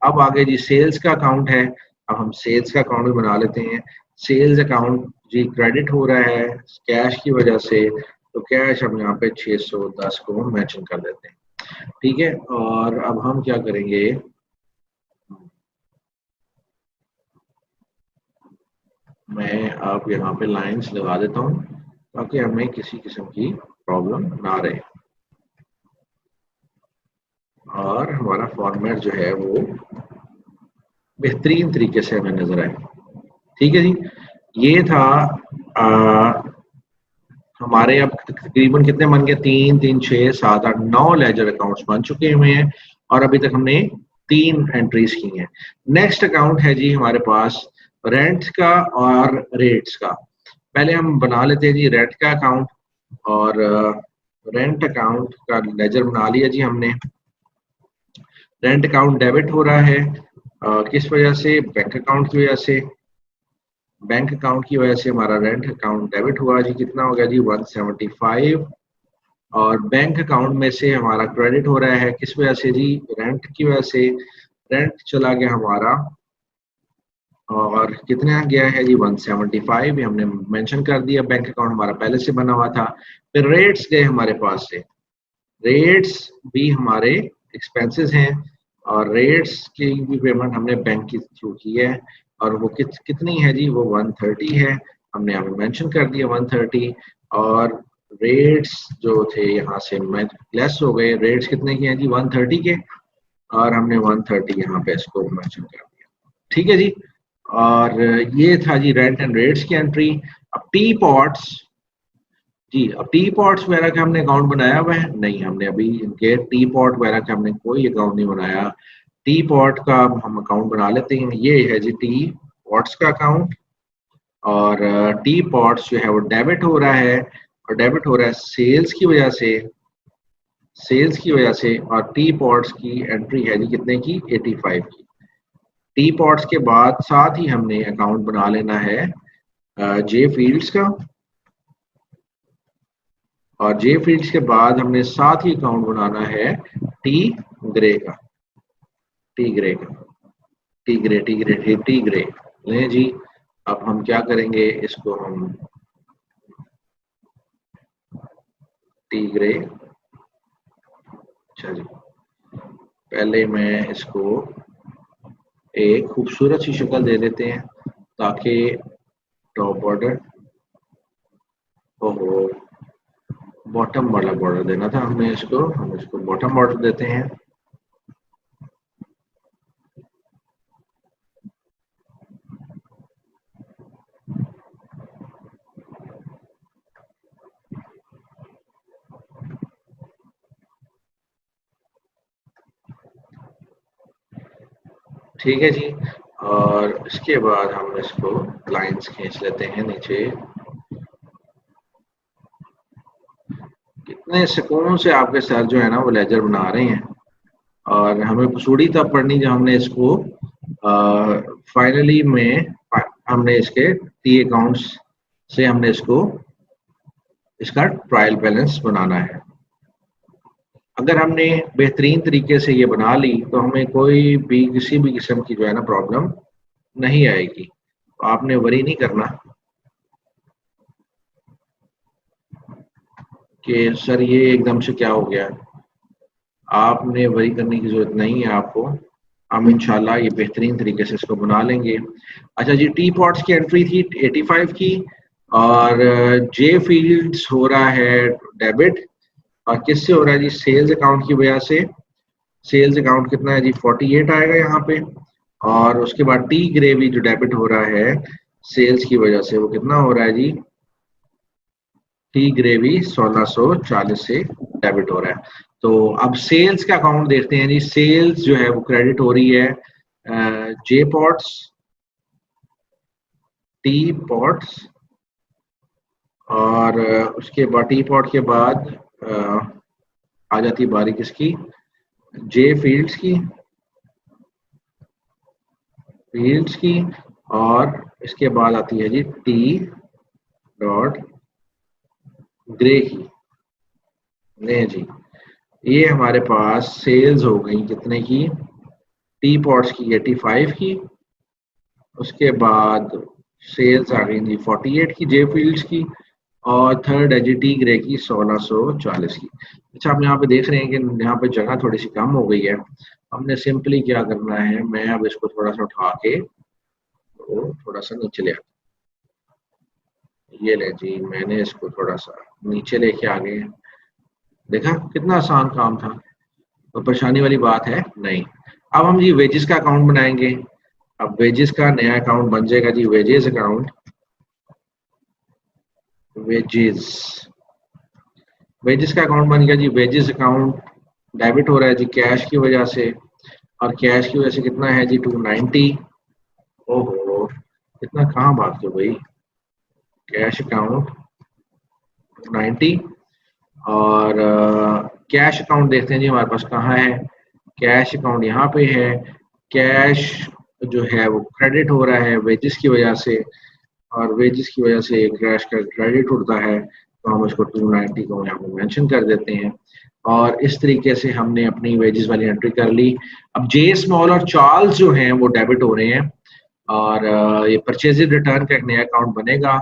अब आगे जी सेल्स का अकाउंट है, अब हम सेल्स का अकाउंट भी बना लेते हैं। सेल्स अकाउंट जी क्रेडिट हो रहा है कैश की वजह से, तो कैश हम यहाँ पे 610 को मेंशन कर देते हैं। ठीक है, और अब हम क्या करेंगे, मैं अब यहाँ पे लाइंस लगा देता हूँ ताकि हमें किसी किस्म की प्रॉब्लम ना रहे और हमारा फॉर्मेट जो है वो बेहतरीन तरीके से हमें नजर आए। ठीक है जी, ये था हमारे अब तकरीबन कितने बन गए, 3 3 6 7 8 9 लेजर अकाउंट्स बन चुके हुए हैं और अभी तक हमने 3 एंट्रीज की हैं। नेक्स्ट अकाउंट है जी हमारे पास रेंट का और रेट्स का। पहले हम बना लेते हैं जी रेंट का अकाउंट, और रेंट अकाउंट का लेजर बना लिया जी हमने। रेंट अकाउंट डेबिट हो रहा है किस वजह से, बैंक अकाउंट की वजह से। बैंक अकाउंट की वजह से हमारा रेंट अकाउंट डेबिट हुआ जी, कितना हो गया जी 175। और बैंक अकाउंट में से हमारा क्रेडिट हो रहा है किस वजह से जी, रेंट की वजह से। रेंट चला गया हमारा और कितना गया है जी 175, ये हमने मेंशन कर दिया। बैंक अकाउंट हमारा पहले से बना हुआ था। फिर रेट्स गए हमारे पास से, रेट्स भी हमारे एक्सपेंसेस हैं और रेट्स की भी पेमेंट हमने बैंक के थ्रू की है और वो कितनी है जी, वो 130 है, हमने यहाँ पे मेंशन कर दिया 130। और रेट्स जो थे यहाँ से लेस हो गए, रेट्स कितने के हैं जी 130 के, और हमने 130 यहाँ पे इसको मेंशन कर दिया। ठीक है जी, और ये था जी रेंट एंड रेट्स की एंट्री। अब टी पॉट्स जी, अब टी पॉट्स वगैरह का हमने अकाउंट बनाया हुआ है नहीं, हमने अभी इनके टी पॉट वगैरह का हमने कोई अकाउंट नहीं बनाया। टी पॉट का हम अकाउंट बना लेते हैं, ये है जी टी पॉट्स का अकाउंट। और टी पॉट्स जो है वो डेबिट हो रहा है और डेबिट हो रहा है सेल्स की वजह से, सेल्स की वजह से। और टी पॉट्स की एंट्री है जी कितने की, 85 की। टी पॉट्स के बाद साथ ही हमने अकाउंट बना लेना है जे फील्ड्स का, और जे फील्ड्स के बाद हमने साथ ही अकाउंट बनाना है टी ग्रे का, टी ग्रे का, T grey T grey T grey लें जी। अब हम क्या करेंगे, इसको हम टी ग्रे, अच्छा जी, पहले मैं इसको एक खूबसूरत सी शक्ल दे देते हैं ताकि टॉप बॉर्डर, ओहो बॉटम वाला बॉर्डर देना था हमें इसको, हम इसको बॉटम बॉर्डर देते हैं। ठीक है जी, और इसके बाद हम इसको लाइंस खींच लेते हैं नीचे। कितने सुकून से आपके सर जो है ना वो लेजर बना रहे हैं, और हमें पसूड़ी तब पढ़नी जब हमने इसको फाइनली में हमने इसके टी अकाउंट्स से हमने इसका ट्रायल बैलेंस बनाना है। अगर हमने बेहतरीन तरीके से ये बना ली तो हमें कोई भी किसी भी किस्म की जो है ना प्रॉब्लम नहीं आएगी, तो आपने वरी नहीं करना कि सर ये एकदम से क्या हो गया। आपने वरी करने की जरूरत नहीं है आपको, हम इंशाल्लाह ये बेहतरीन तरीके से इसको बना लेंगे। अच्छा जी, टी पॉट्स की एंट्री थी 85 की, और जे फील्ड्स हो रहा है डेबिट, और किससे हो रहा है जी, सेल्स अकाउंट की वजह से। सेल्स अकाउंट कितना है जी, 48 आएगा यहाँ पे। और उसके बाद टी ग्रेवी जो डेबिट हो रहा है सेल्स की वजह से, वो कितना हो रहा है जी, टी ग्रेवी 1640 से डेबिट हो रहा है। तो अब सेल्स का अकाउंट देखते हैं जी। सेल्स जो है वो क्रेडिट हो रही है जे पॉट्स, टी पॉट्स, और उसके बाद टी पॉट के बाद आ जाती है बारी किसकी, जे फील्ड्स की, और इसके बाद आती है जी टी डॉट ग्रे की। नहीं जी, ये हमारे पास सेल्स हो गई कितने की, टी पॉट्स की 85 की, उसके बाद सेल्स आ गई जी 48 की जे फील्ड्स की, और थर्ड है जी टी ग्रे की 1640 की। अच्छा, आप यहाँ पे देख रहे हैं कि यहाँ पे जगह थोड़ी सी कम हो गई है। हमने सिंपली क्या करना है, मैं अब इसको थोड़ा सा उठा के तो थोड़ा सा नीचे ले आता हूं। ये ले जी, मैंने इसको थोड़ा सा नीचे लेके आ गए। देखा कितना आसान काम था, तो परेशानी वाली बात है नहीं। अब हम जी वेजेस का अकाउंट बनाएंगे। अब वेजेस का नया अकाउंट बन जाएगा जी, वेजेस अकाउंट, वेजेस, वेजेस का अकाउंट बन गया जी। वेजेस अकाउंट डेबिट हो रहा है जी कैश की वजह से, और कैश की वजह से कितना है जी 290। ओहो, कितना कहाँ भाग गए भाई, कैश अकाउंट 290। और कैश अकाउंट देखते हैं जी हमारे पास कहाँ है, कैश अकाउंट यहाँ पे है। कैश जो है वो क्रेडिट हो रहा है वेजेस की वजह से, और वेजेस की वजह से कैश का क्रेडिट उठता है, तो हम इसको 290 को यहाँ पे मेंशन कर देते हैं। और इस तरीके से हमने अपनी वेजेस वाली एंट्री कर ली। अब जे स्मॉल और चार्ल्स जो हैं वो डेबिट हो रहे हैं, और ये परचेजेज रिटर्न का एक नया अकाउंट बनेगा,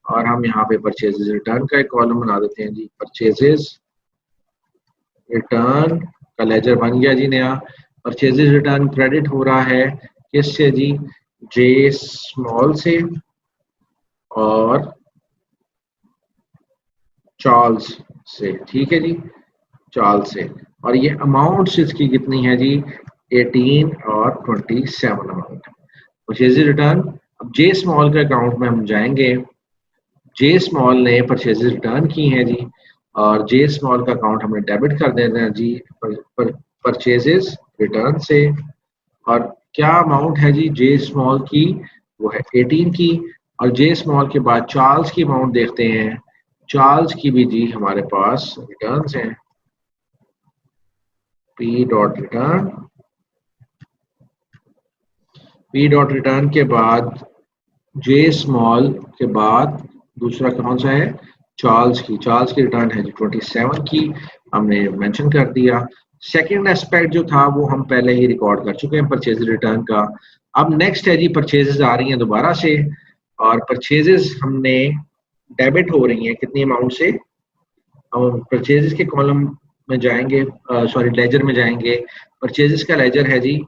और हम यहाँ पे परचेजेज रिटर्न का एक कॉलम बना देते हैं जी। परचेजेज रिटर्न का लेजर बन गया जी नया। परचेजेज रिटर्न क्रेडिट हो रहा है किससे जी, जे स्मॉल से और चार्ल्स से। ठीक है जी, चार्ल्स से। और ये अमाउंट इसकी कितनी है जी, 18 और 27 अमाउंट। परचेज रिटर्न, अब जे स्मॉल के अकाउंट में हम जाएंगे। जे स्मॉल ने परचेजेस रिटर्न की हैं जी, और जे स्मॉल का अकाउंट हमने डेबिट कर देना है जी परचेजेस रिटर्न से। और क्या अमाउंट है जी जे स्मॉल की, वो है 18 की। और जे स्मॉल के बाद चार्ल्स की अमाउंट देखते हैं। चार्ल्स की भी जी हमारे पास रिटर्न्स हैं, P dot return, P dot return के बाद जे स्मॉल के बाद दूसरा कौन सा है, चार्ल्स की। चार्ल्स की रिटर्न है जी 27 की, हमने मेंशन कर दिया। सेकंड एस्पेक्ट जो था वो हम पहले ही रिकॉर्ड कर चुके हैं परचेज रिटर्न का। अब नेक्स्ट है जी परचेजेस आ रही हैं दोबारा से, और परचेजेस हमने डेबिट हो रही हैं कितनी अमाउंट से। हम परचेजेस के कॉलम में जाएंगे, सॉरी लेजर में जाएंगे। परचेजेस का लेजर है जी,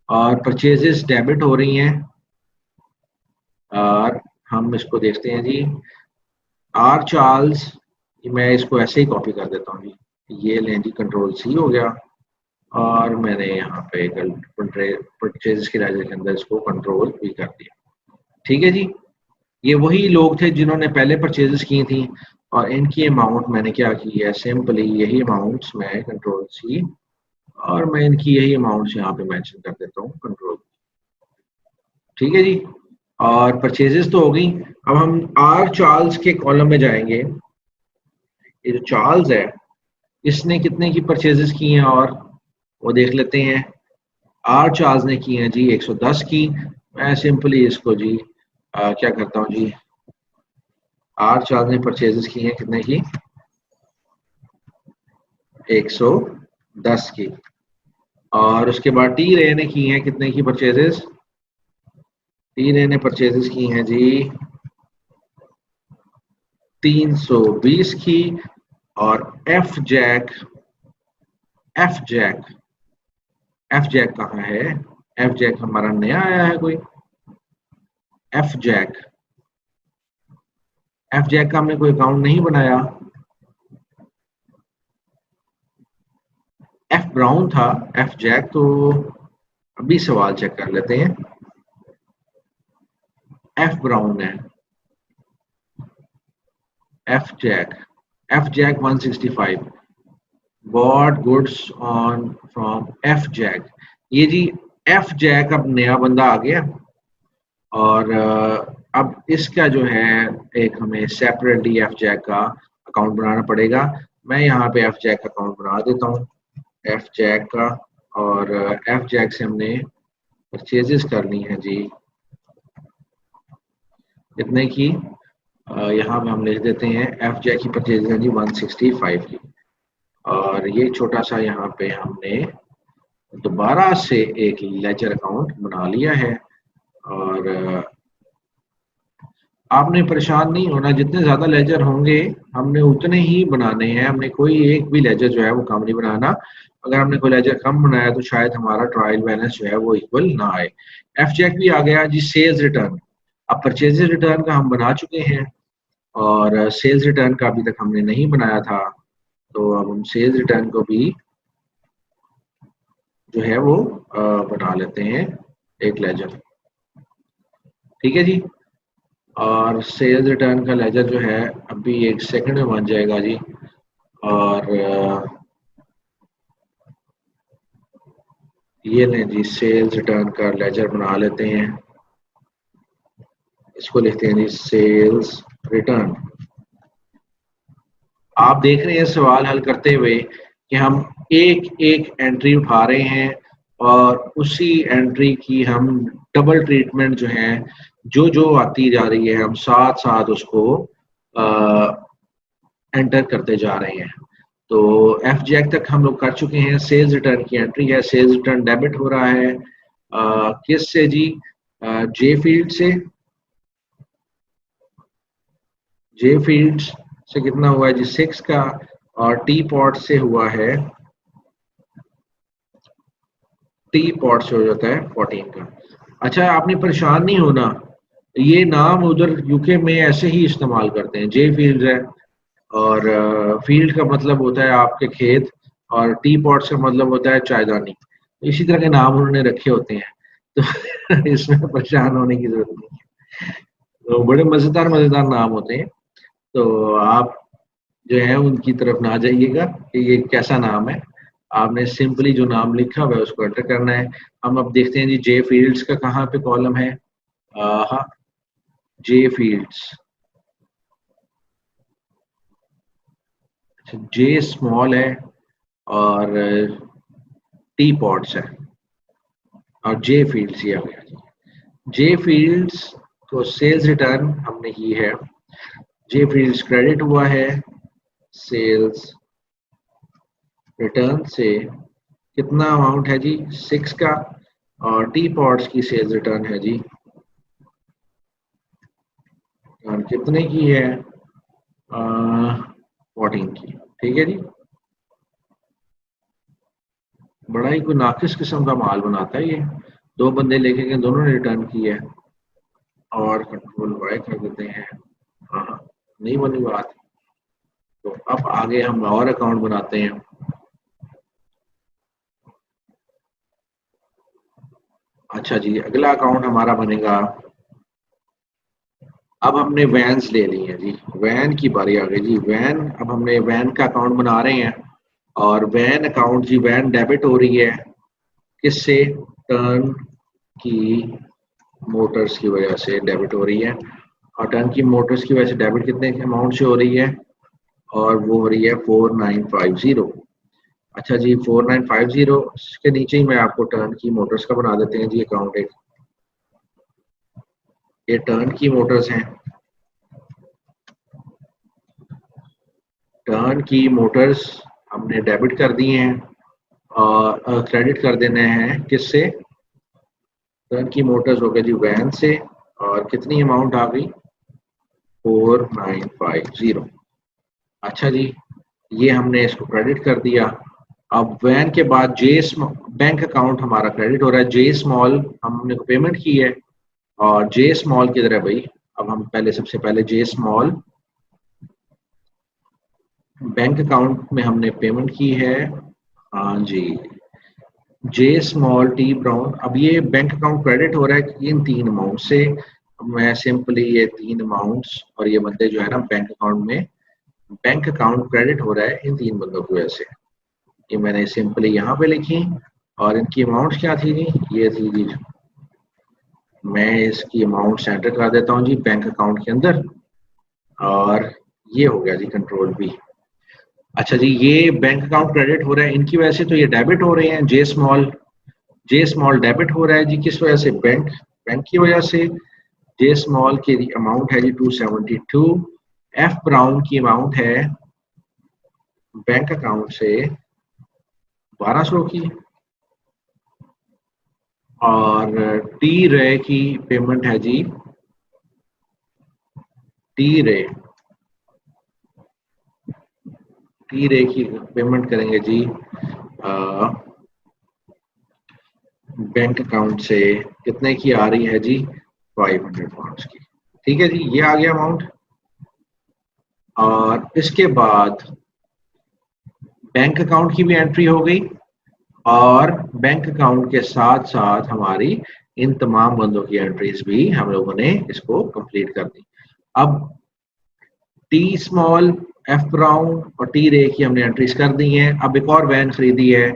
और परचेजेस डेबिट हो रही हैं, और हम इसको देखते हैं जी। आर चार्ल्स, मैं इसको ऐसे ही कॉपी कर देता हूँ जी। ये लें जी, कंट्रोल सी हो गया, और मैंने यहाँ पे परचेज के लेजर के अंदर इसको कंट्रोल भी कर दिया। ठीक है जी, ये वही लोग थे जिन्होंने पहले परचेजेस की थी, और इनकी अमाउंट मैंने क्या की है, सिंपली यही अमाउंट्स मैं कंट्रोल सी, और मैं इनकी यही अमाउंट्स यहाँ पे मेंशन कर देता हूँ कंट्रोल। ठीक है जी, और परचेजेस तो हो गई। अब हम आर चार्ल्स के कॉलम में जाएंगे। ये जो चार्ल्स है, इसने कितने की परचेजेस की हैं, और वो देख लेते हैं। आर चार्ल्स ने की हैं जी 110 की। मैं सिंपली इसको जी क्या करता हूँ जी, आर चार्ल्स ने परचेजेस की हैं कितने की, 110 की। और उसके बाद टी रे ने की हैं कितने की परचेजेस, टीने ने परचेजेस की हैं जी 320 की। और F Jack F Jack F Jack कहाँ है? एफ जैक हमारा नया आया है कोई? एफ जैक का हमने कोई अकाउंट नहीं बनाया। एफ ब्राउन था, एफ जैक तो अभी सवाल चेक कर लेते हैं। एफ ब्राउन है, F Jack 165 bought goods on from F Jack. ये जी एफ जैक अब नया बंदा आ गया और अब इसका जो है एक हमें सेपरेटली एफ जैक का अकाउंट बनाना पड़ेगा। मैं यहाँ पे एफ जैक का अकाउंट बना देता हूँ, एफ जैक का। और एफ जैक से हमने परचेजेस करनी है जी इतने की। यहाँ पे हम लिख देते हैं एफ जैक की परचेज है जी 165 की। और ये छोटा सा यहाँ पे हमने दोबारा से एक लेजर अकाउंट बना लिया है। और आपने परेशान नहीं होना, जितने ज्यादा लेजर होंगे हमने उतने ही बनाने हैं, हमने कोई एक भी लेजर जो है वो कम नहीं बनाना। अगर हमने कोई लेजर कम बनाया तो शायद हमारा ट्रायल बैलेंस जो है वो इक्वल ना आए। एफ जैक भी आ गया जी सेल्स रिटर्न। अब परचेजेस रिटर्न का हम बना चुके हैं और सेल्स रिटर्न का अभी तक हमने नहीं बनाया था, तो अब हम सेल्स रिटर्न को भी जो है वो बना लेते हैं एक लेजर। ठीक है जी। और सेल्स रिटर्न का लेजर जो है अभी एक सेकंड में बन जाएगा जी। और ये लें जी सेल्स रिटर्न का लेजर बना लेते हैं। इसको लिखते हैं जी सेल्स रिटर्न। आप देख रहे हैं सवाल हल करते हुए कि हम एक एक एंट्री उठा रहे हैं और उसी एंट्री की हम डबल ट्रीटमेंट जो है जो जो आती जा रही है हम साथ साथ उसको एंटर करते जा रहे हैं। तो एफ जैक तक हम लोग कर चुके हैं। सेल्स रिटर्न की एंट्री है, सेल्स रिटर्न डेबिट हो रहा है किस से जी? जे फील्ड से। जे फील्ड से कितना हुआ है जी 6 का। और टी पॉट से हुआ है, टी पॉट से हो जाता है 14 का। अच्छा आपने परेशान नहीं होना, ये नाम उधर यूके में ऐसे ही इस्तेमाल करते हैं, जे फील्ड है। और फील्ड का मतलब होता है आपके खेत और टी पॉट का मतलब होता है चायदानी। इसी तरह के नाम उन्होंने रखे होते हैं, तो इसमें परेशान होने की जरूरत नहीं है। तो बड़े मजेदार मजेदार नाम होते हैं, तो आप जो है उनकी तरफ ना जाइएगा कि ये कैसा नाम है। आपने सिंपली जो नाम लिखा हुआ है उसको एंटर करना है। हम अब देखते हैं जी जे फील्ड्स का कहाँ पे कॉलम है। हाँ, जे फील्ड्स, जे स्मॉल है और टी पॉट्स है और जे फील्ड्स ये आ गया जी। जे फील्ड्स तो सेल्स रिटर्न हमने की है, जे फील्ड्स क्रेडिट हुआ है सेल्स रिटर्न से। कितना अमाउंट है जी 6 का। और टी पॉट्स की सेल्स रिटर्न है जी और कितने की है 14 की। ठीक है जी। बड़ा ही कोई नाकिस किस्म का माल बनाता है ये। दो बंदे लेके गए, दोनों ने रिटर्न की है। और कंट्रोल वाई कर देते हैं। हाँ, नहीं बनी बात। तो अब आगे हम और अकाउंट बनाते हैं। अच्छा जी, अगला अकाउंट हमारा बनेगा। अब हमने वैन्स ले ली है जी, वैन की बारी आ गई जी। वैन, अब हमने वैन का अकाउंट बना रहे हैं और वैन अकाउंट जी, वैन डेबिट हो रही है किससे? टर्न की मोटर्स की वजह से डेबिट हो रही है। और टर्न की मोटर्स की वजह से डेबिट कितने अमाउंट से हो रही है? और वो हो रही है 4950। अच्छा जी, 4950 के नीचे ही मैं आपको टर्न की मोटर्स का बना देते हैं जी अकाउंट एक। ये टर्न की मोटर्स हैं, टर्न की मोटर्स हमने डेबिट कर दी हैं और क्रेडिट कर देने हैं किससे? तो इनकी मोटर्स हो गया जी वैन से, और कितनी अमाउंट आ गई 4950। अच्छा जी, ये हमने इसको क्रेडिट कर दिया। अब वैन के बाद जे बैंक अकाउंट हमारा क्रेडिट हो रहा है, जे स्मॉल हमने पेमेंट की है, और जे स्मॉल किधर है भाई। अब हम पहले सबसे पहले जे स्मॉल बैंक अकाउंट में हमने पेमेंट की है। हाँ जी, जे स्मॉल टी ब्राउन। अब ये बैंक अकाउंट क्रेडिट हो रहा है इन तीन अमाउंट से। मैं सिंपली ये तीन अमाउंट्स और ये बंदे जो है ना बैंक अकाउंट में, बैंक अकाउंट क्रेडिट हो रहा है इन तीन बंदों की वजह से। ये मैंने सिंपली यहाँ पे लिखी, और इनकी अमाउंट क्या थी जी, ये थी जी, मैं इसकी अमाउंट एंटर कर देता हूँ जी बैंक अकाउंट के अंदर, और ये हो गया जी कंट्रोल बी। अच्छा जी, ये बैंक अकाउंट क्रेडिट हो रहा है इनकी वजह से, तो ये डेबिट हो रहे हैं। जे स्मॉल डेबिट हो रहा है जी, किस वजह से, बैंक बैंक की वजह से। जे स्मॉल की अमाउंट है जी 272। एफ ब्राउन की अमाउंट है बैंक अकाउंट से 1200 की, और टी रे की पेमेंट है जी, टी रे की पेमेंट करेंगे जी बैंक अकाउंट से, कितने की आ रही है जी 500 पाउंड्स की। ठीक है जी, ये आ गया अमाउंट। और इसके बाद बैंक अकाउंट की भी एंट्री हो गई, और बैंक अकाउंट के साथ साथ हमारी इन तमाम बंदों की एंट्रीज भी हम लोगों ने इसको कंप्लीट कर दी। अब टी स्मॉल, एफ ब्राउन और टी रे की हमने एंट्रीज कर दी हैं। अब एक और वैन खरीदी है।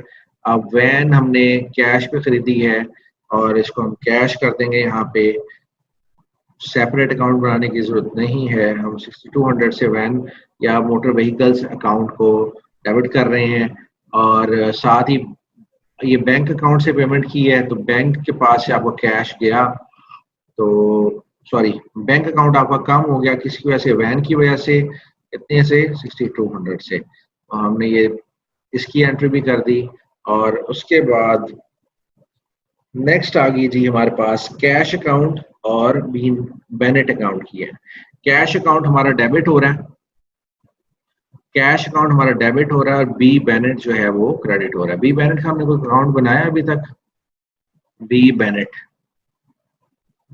अब वैन हमने कैश पे खरीदी है, और इसको हम कैश कर देंगे यहाँ पे। सेपरेट अकाउंट बनाने की जरूरत नहीं है, हम 6200 से वैन या मोटर व्हीकल्स अकाउंट को डेबिट कर रहे हैं। और साथ ही ये बैंक अकाउंट से पेमेंट की है, तो बैंक के पास से आपको कैश गया, तो सॉरी, बैंक अकाउंट आपका कम हो गया किसकी वजह से, वैन की वजह से। कितने से, 6200 से। तो हमने ये इसकी एंट्री भी कर दी। और उसके बाद नेक्स्ट आ गई जी हमारे पास कैश अकाउंट और भी बेनेट अकाउंट की है। कैश अकाउंट हमारा डेबिट हो रहा है, कैश अकाउंट हमारा डेबिट हो रहा है, और बी बेनेट जो है वो क्रेडिट हो रहा है। बी बेनेट का हमने कोई अकाउंट बनाया अभी तक, बी बेनेट,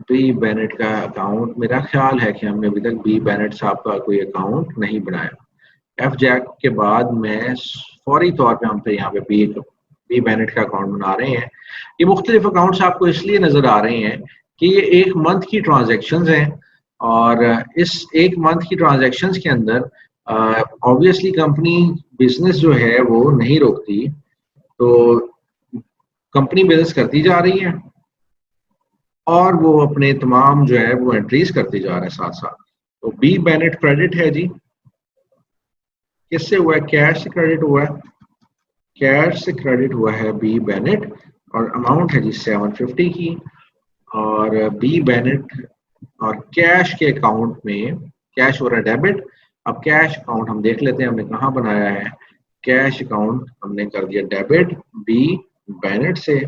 बी बेनेट का अकाउंट मेरा ख्याल है कि हमने अभी तक बी बेनेट साहब का कोई अकाउंट नहीं बनाया। एफ जैक के बाद मैं फौरी तौर पे हम पे यहाँ पे बी बेनेट का अकाउंट बना रहे हैं। ये मुख्तलिफ अकाउंट्स आपको इसलिए नजर आ रहे हैं कि ये एक मंथ की ट्रांजेक्शन्स हैं, और इस एक मंथ की ट्रांजेक्शन्स के अंदर ऑब्वियसली कंपनी बिजनेस जो है वो नहीं रोकती, तो कंपनी बिजनेस करती जा रही है, और वो अपने तमाम जो है वो एंट्रीज करते जा रहे हैं साथ साथ। तो बी बेनेट क्रेडिट है जी, किससे हुआ है, कैश से क्रेडिट हुआ है, कैश से क्रेडिट हुआ है बी बेनेट, और अमाउंट है जी 750 की। और बी बेनेट और कैश के अकाउंट में कैश हो रहा है डेबिट। अब कैश अकाउंट हम देख लेते हैं हमने कहाँ बनाया है। कैश अकाउंट हमने कर दिया डेबिट बी बेनेट से,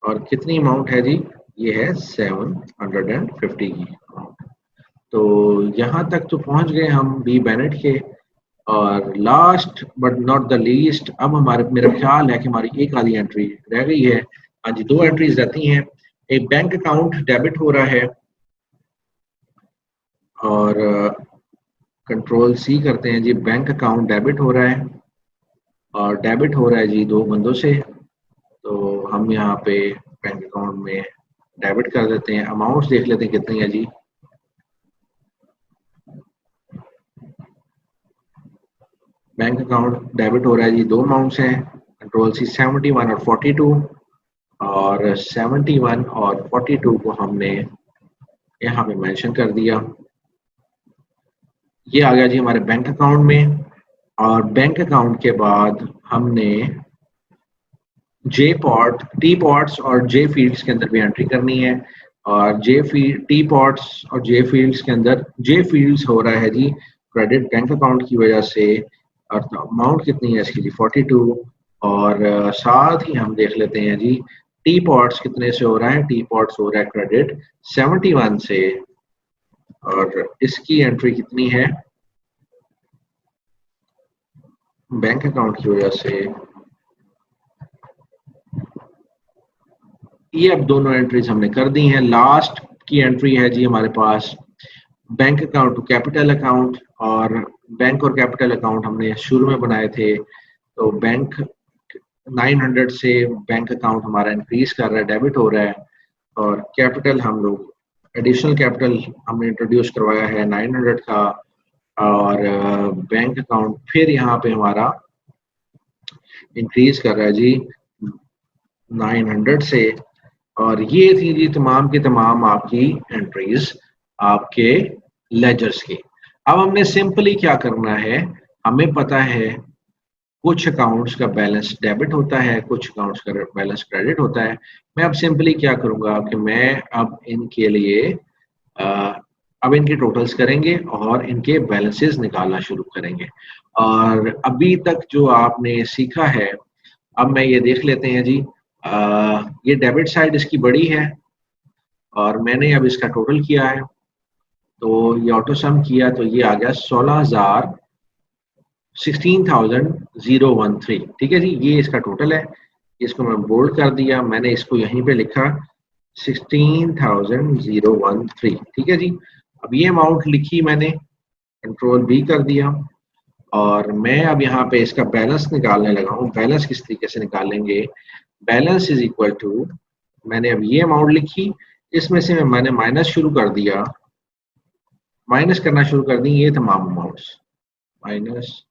और कितनी अमाउंट है जी, ये है 750 की अमाउंट। तो यहाँ तक तो पहुंच गए हम बी बेनेट के। और last but not the least, अब हमारे मेरा ख्याल है कि हमारी एक आधी एंट्री रह गई है। हाँ जी, दो एंट्रीज रहती हैं। एक बैंक अकाउंट डेबिट हो रहा है, और कंट्रोल सी करते हैं जी, बैंक अकाउंट डेबिट हो रहा है, और डेबिट हो रहा है जी दो बंदों से। तो हम यहाँ पे बैंक अकाउंट में डेबिट कर देते हैं। अमाउंट्स देख लेते हैं कितनी है जी। बैंक अकाउंट डेबिट हो रहा है जी, दो अमाउंट्स हैं, कंट्रोल सी 71 और 42, और 71 और 42 को हमने यहाँ पे मेंशन कर दिया। ये आ गया जी हमारे बैंक अकाउंट में। और बैंक अकाउंट के बाद हमने जे पॉट, टी पॉट्स और जे फील्ड्स के अंदर भी एंट्री करनी है। और टी पॉट्स और जे फील्ड्स के अंदर, जे फील्ड्स हो रहा है जी क्रेडिट बैंक अकाउंट की वजह से, और अमाउंट कितनी है इसकी जी 42। और साथ ही हम देख लेते हैं जी टी पॉट्स कितने से हो रहा है? टी पॉट्स हो रहा है क्रेडिट 71 से, और इसकी एंट्री कितनी है बैंक अकाउंट की वजह से? ये अब दोनों एंट्रीज हमने कर दी हैं। लास्ट की एंट्री है जी हमारे पास bank account to capital account, और बैंक और कैपिटल अकाउंट हमने शुरू में बनाए थे, तो बैंक 900 से बैंक अकाउंट हमारा इंक्रीज कर रहा है, डेबिट हो रहा है, और कैपिटल हम लोग एडिशनल कैपिटल हमने इंट्रोड्यूस करवाया है 900 का, और बैंक अकाउंट फिर यहाँ पे हमारा इंक्रीज कर रहा है जी 900 से, और ये थी जी तमाम की तमाम आपकी एंट्रीज आपके लेजर्स की। अब हमने सिंपली क्या करना है, हमें पता है कुछ अकाउंट्स का बैलेंस डेबिट होता है, कुछ अकाउंट्स का बैलेंस क्रेडिट होता है। मैं अब सिंपली क्या करूंगा कि मैं अब इनके लिए अब इनके टोटल्स करेंगे और इनके बैलेंसेस निकालना शुरू करेंगे। और अभी तक जो आपने सीखा है, अब मैं ये देख लेते हैं जी, ये डेबिट साइड इसकी बड़ी है और मैंने अब इसका टोटल किया है, तो ये ऑटो सम किया तो ये आ गया 16,013। ठीक है जी, ये इसका टोटल है। इसको मैं बोल्ड कर दिया, मैंने इसको यहीं पे लिखा 16,013। ठीक है जी, अब ये अमाउंट लिखी मैंने, कंट्रोल बी कर दिया, और मैं अब यहाँ पे इसका बैलेंस निकालने लगा हूँ। बैलेंस किस तरीके से निकालेंगे? बैलेंस इज इक्वल टू, मैंने अब ये अमाउंट लिखी, इसमें से मैंने माइनस शुरू कर दिया, माइनस करना शुरू कर दी ये तमाम अमाउंट्स, माइनस,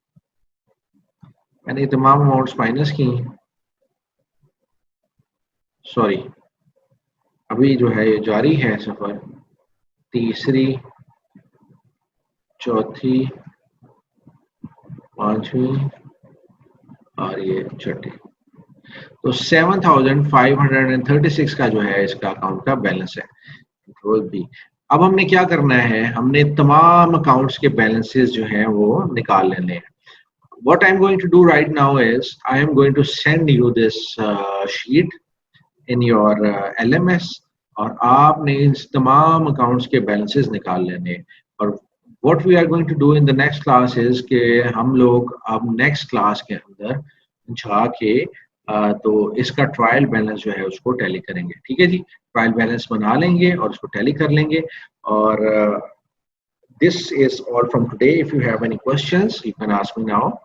मैंने ये तमाम अमाउंट्स माइनस की, सॉरी अभी जो है ये जारी है सफर, तीसरी, चौथी, पांचवी और ये छठी, तो 7,536 का जो है इसका अकाउंट का बैलेंस है। Control B. अब हमने क्या करना है, हमने तमाम अकाउंट्स के बैलेंसेस जो हैं वो निकाल लेने हैं। What I'm going to do right now is I am going to send you this sheet in your LMS, और आपने इन तमाम अकाउंट्स के बैलेंसेस निकाल लेने हैं। और what we are going to do in the next class is कि हम लोग अब नेक्स्ट क्लास के अंदर जाके तो इसका ट्रायल बैलेंस जो है उसको टैली करेंगे। ठीक है जी, ट्रायल बैलेंस बना लेंगे और उसको टैली कर लेंगे। और this is all from today. If you have any questions, you can ask me now.